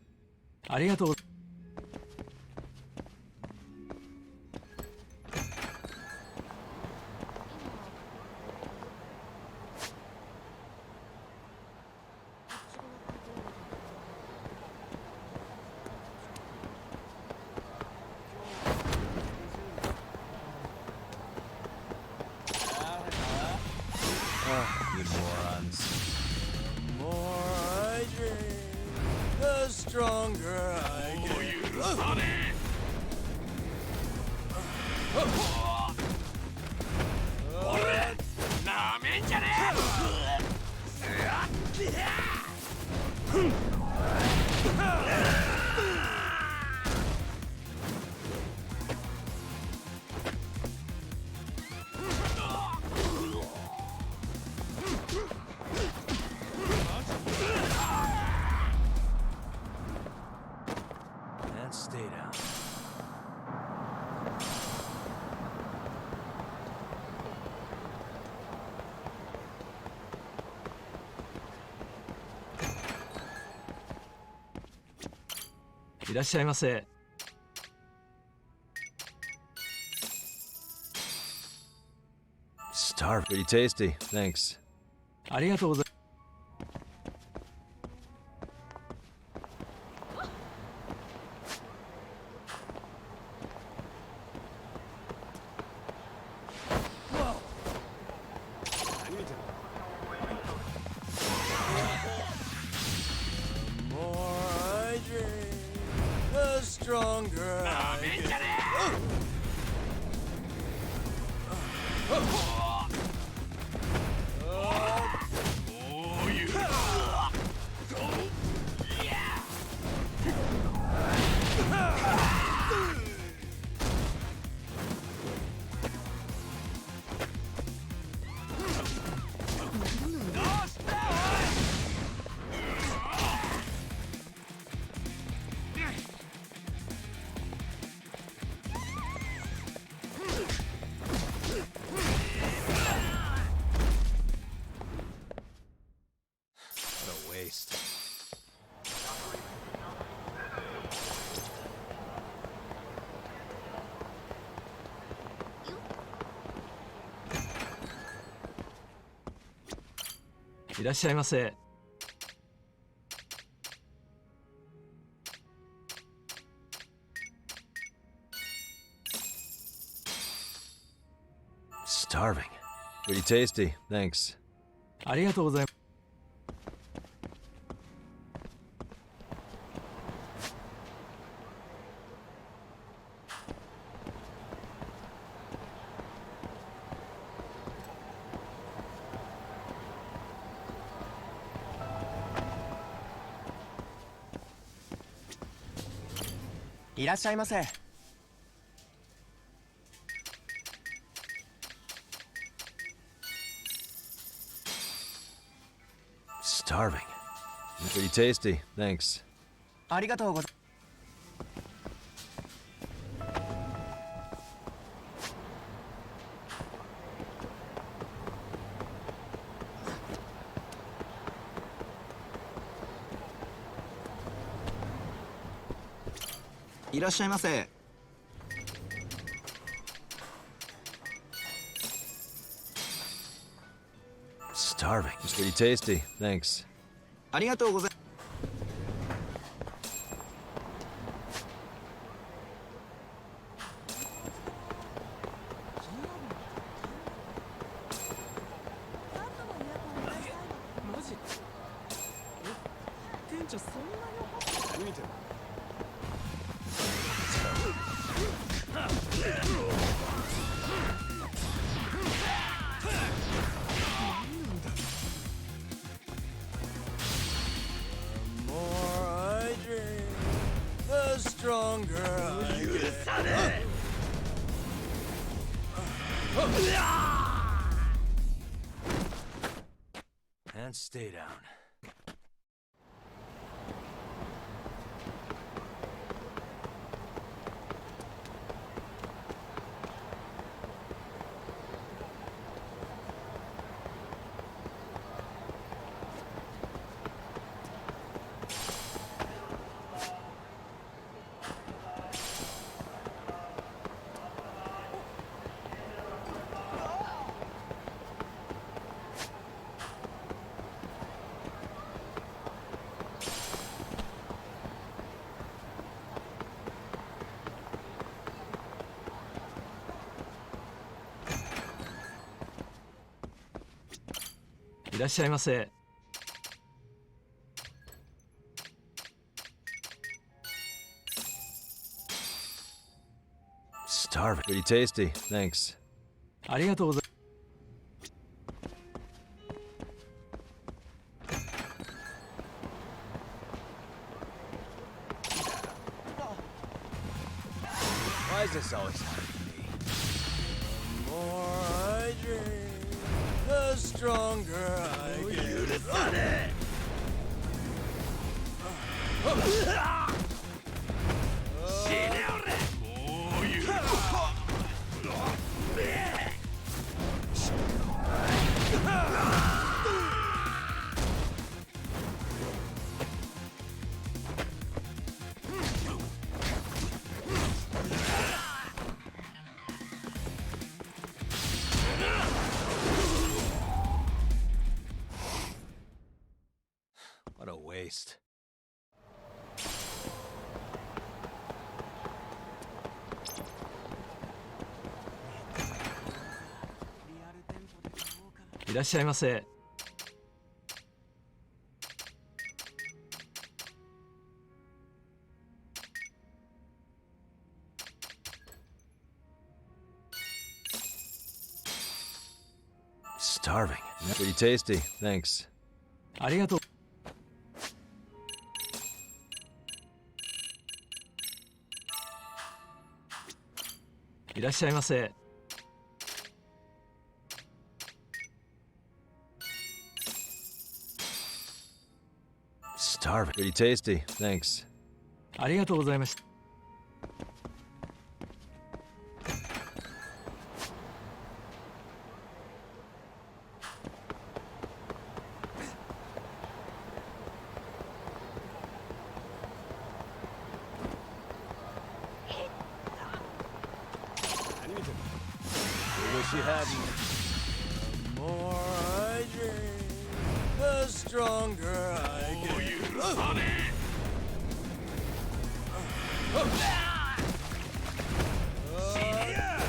ありがとう。You morons. The more I drink, the stronger I get. And stay down. "いらっしゃいませ。Starving. Pretty tasty. Thanks. ありがとうございます。いらっしゃいませ。Starving. Pretty tasty, thanks. ありがとうございます。いらっしゃいませ。Starving. Pretty tasty, thanks. ありがとうございます。いらっしゃいませ。Starving. It's pretty tasty, thanks. ありがとうございます。マジ？店長そんなに何見てる？Stronger I get. And stay down.「いらっしゃいませ。Starving. Pretty tasty, thanks. ありがとうございます。Why is this always happening to me? The more I drink, the stronger I get. What a waste.「いらっしゃいませ。Starving. Pretty tasty, thanks. ありがとう。いらっしゃいませ。Starving. Pretty tasty, thanks. ありがとうございました。Wish you hadn't. The more I drink, the stronger I get. Stay out.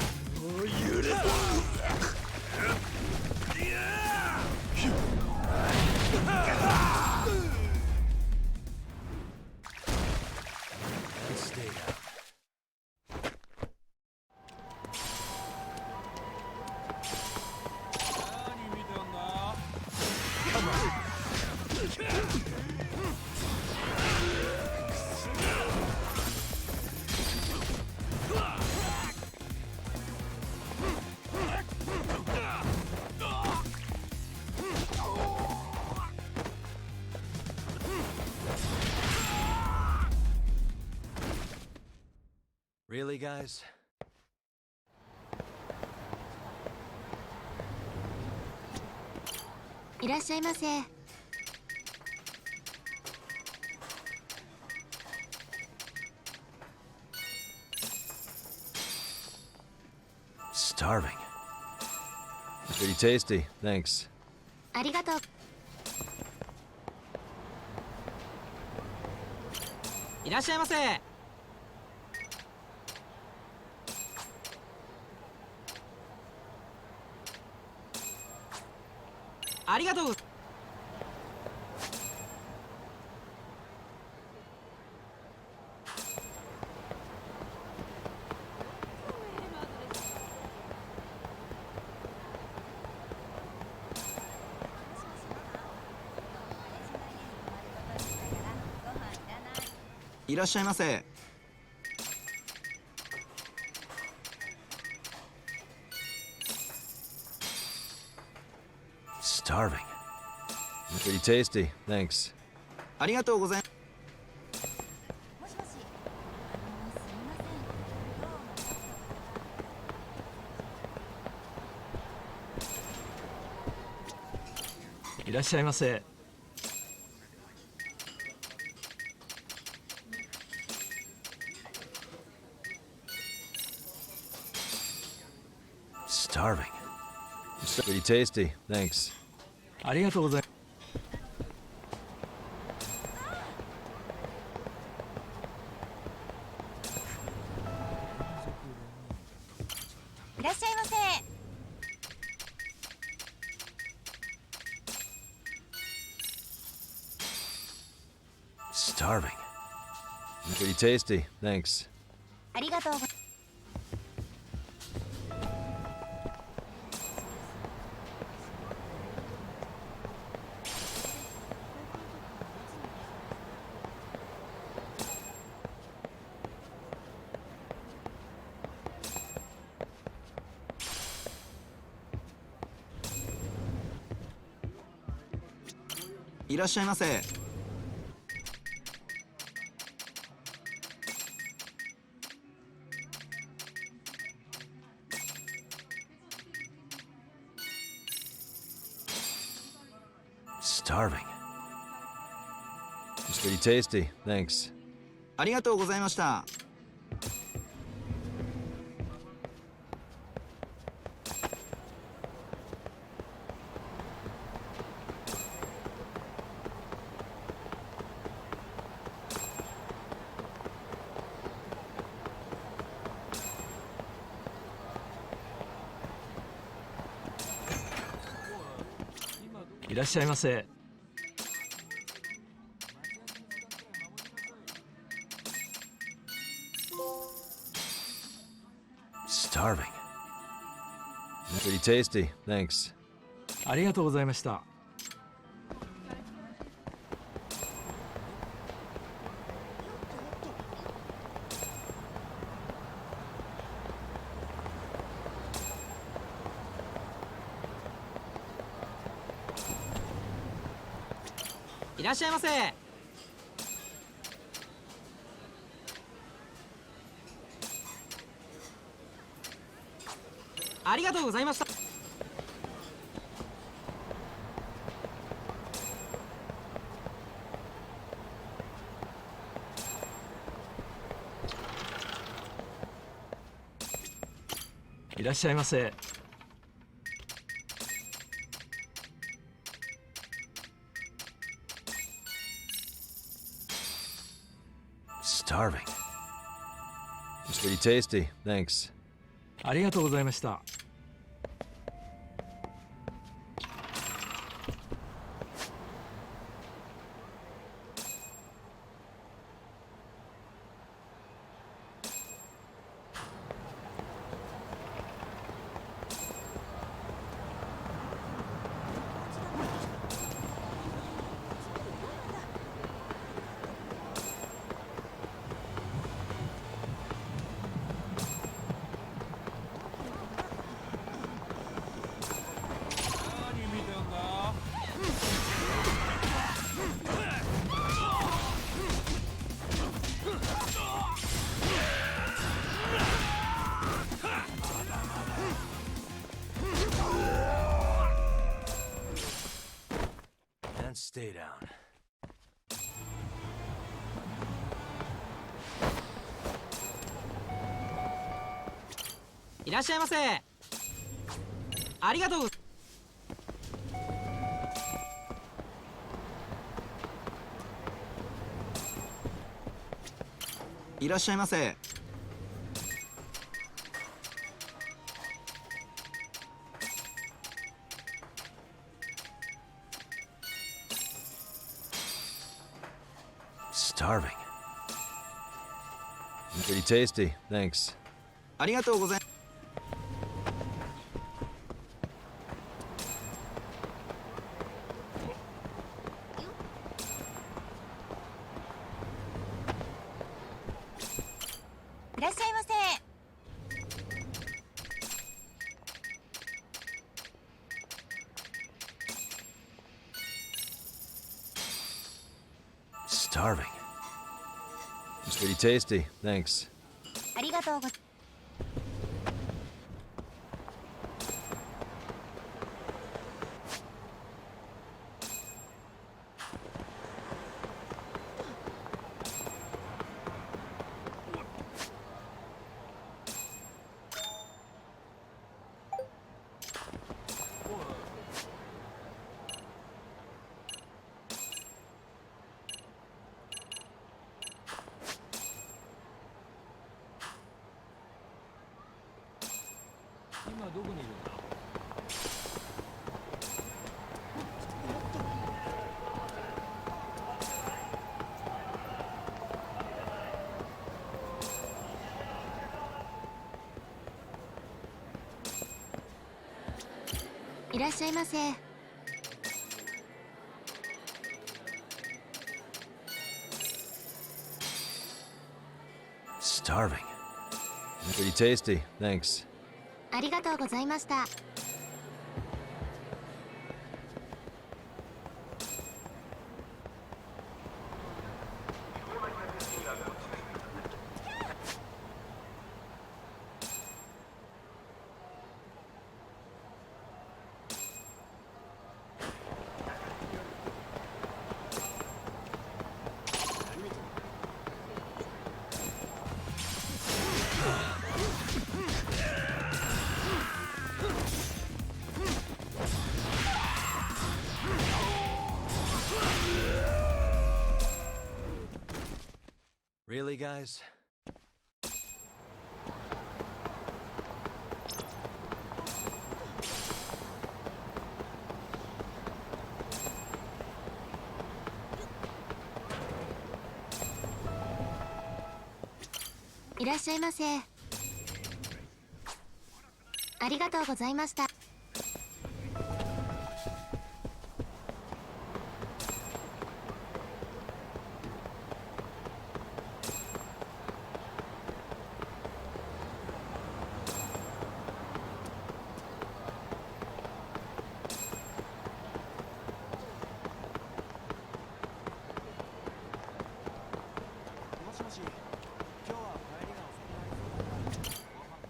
Really, guys? Starving. Pretty tasty, thanks. ありがとう。いらっしゃいませ。ありがとう。いらっしゃいませ。Starving. Pretty tasty, thanks. ありがとうございます。いらっしゃいませ。Starving. Pretty tasty, thanks. ありがとうございます。いらっしゃいませ。Starving. Pretty tasty, thanks. ありがとうございます。いらっしゃいませ。Starving. It's pretty tasty, thanks. ありがとうございました。いらっしゃいませ。Starving. Pretty tasty, thanks. ありがとうございました。いらっしゃいませ。ありがとうございました。いらっしゃいませ。Starving. It's pretty tasty, thanks. ありがとうございました。And stay down. いらっしゃいませ。ありがとう。いらっしゃいませ。Starving. Pretty tasty, thanks. ありがとうございます。いらっしゃいませ。Starving. It's pretty tasty, thanks. ありがとうございます。今どこにいるんだ？いらっしゃいませ。Starving. Pretty tasty, thanks. ありがとうございました。Really, guys? いらっしゃいませ。ありがとうございました。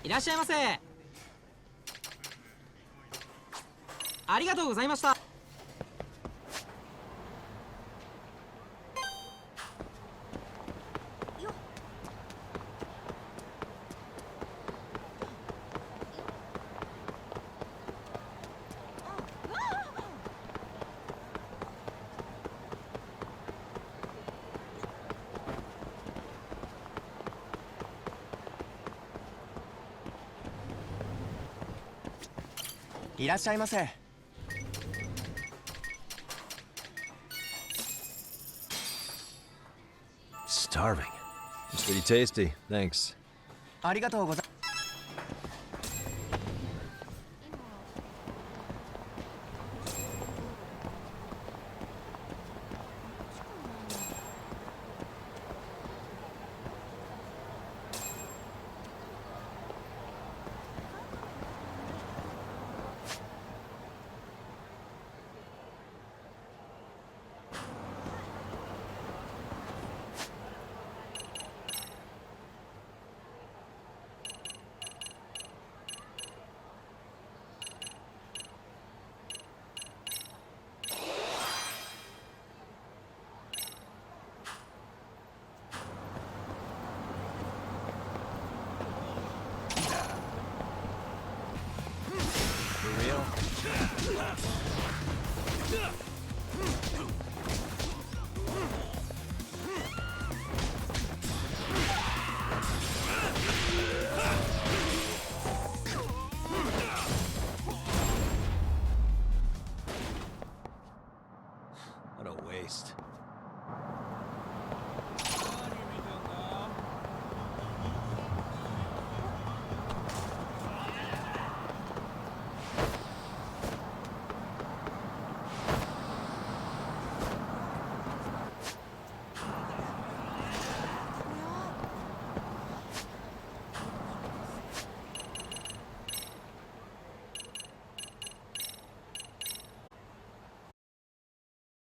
いらっしゃいませ。ありがとうございました。いらっしゃいませ。 Starving. It's pretty tasty. Thanks. ありがとうございます。 For real? What a waste.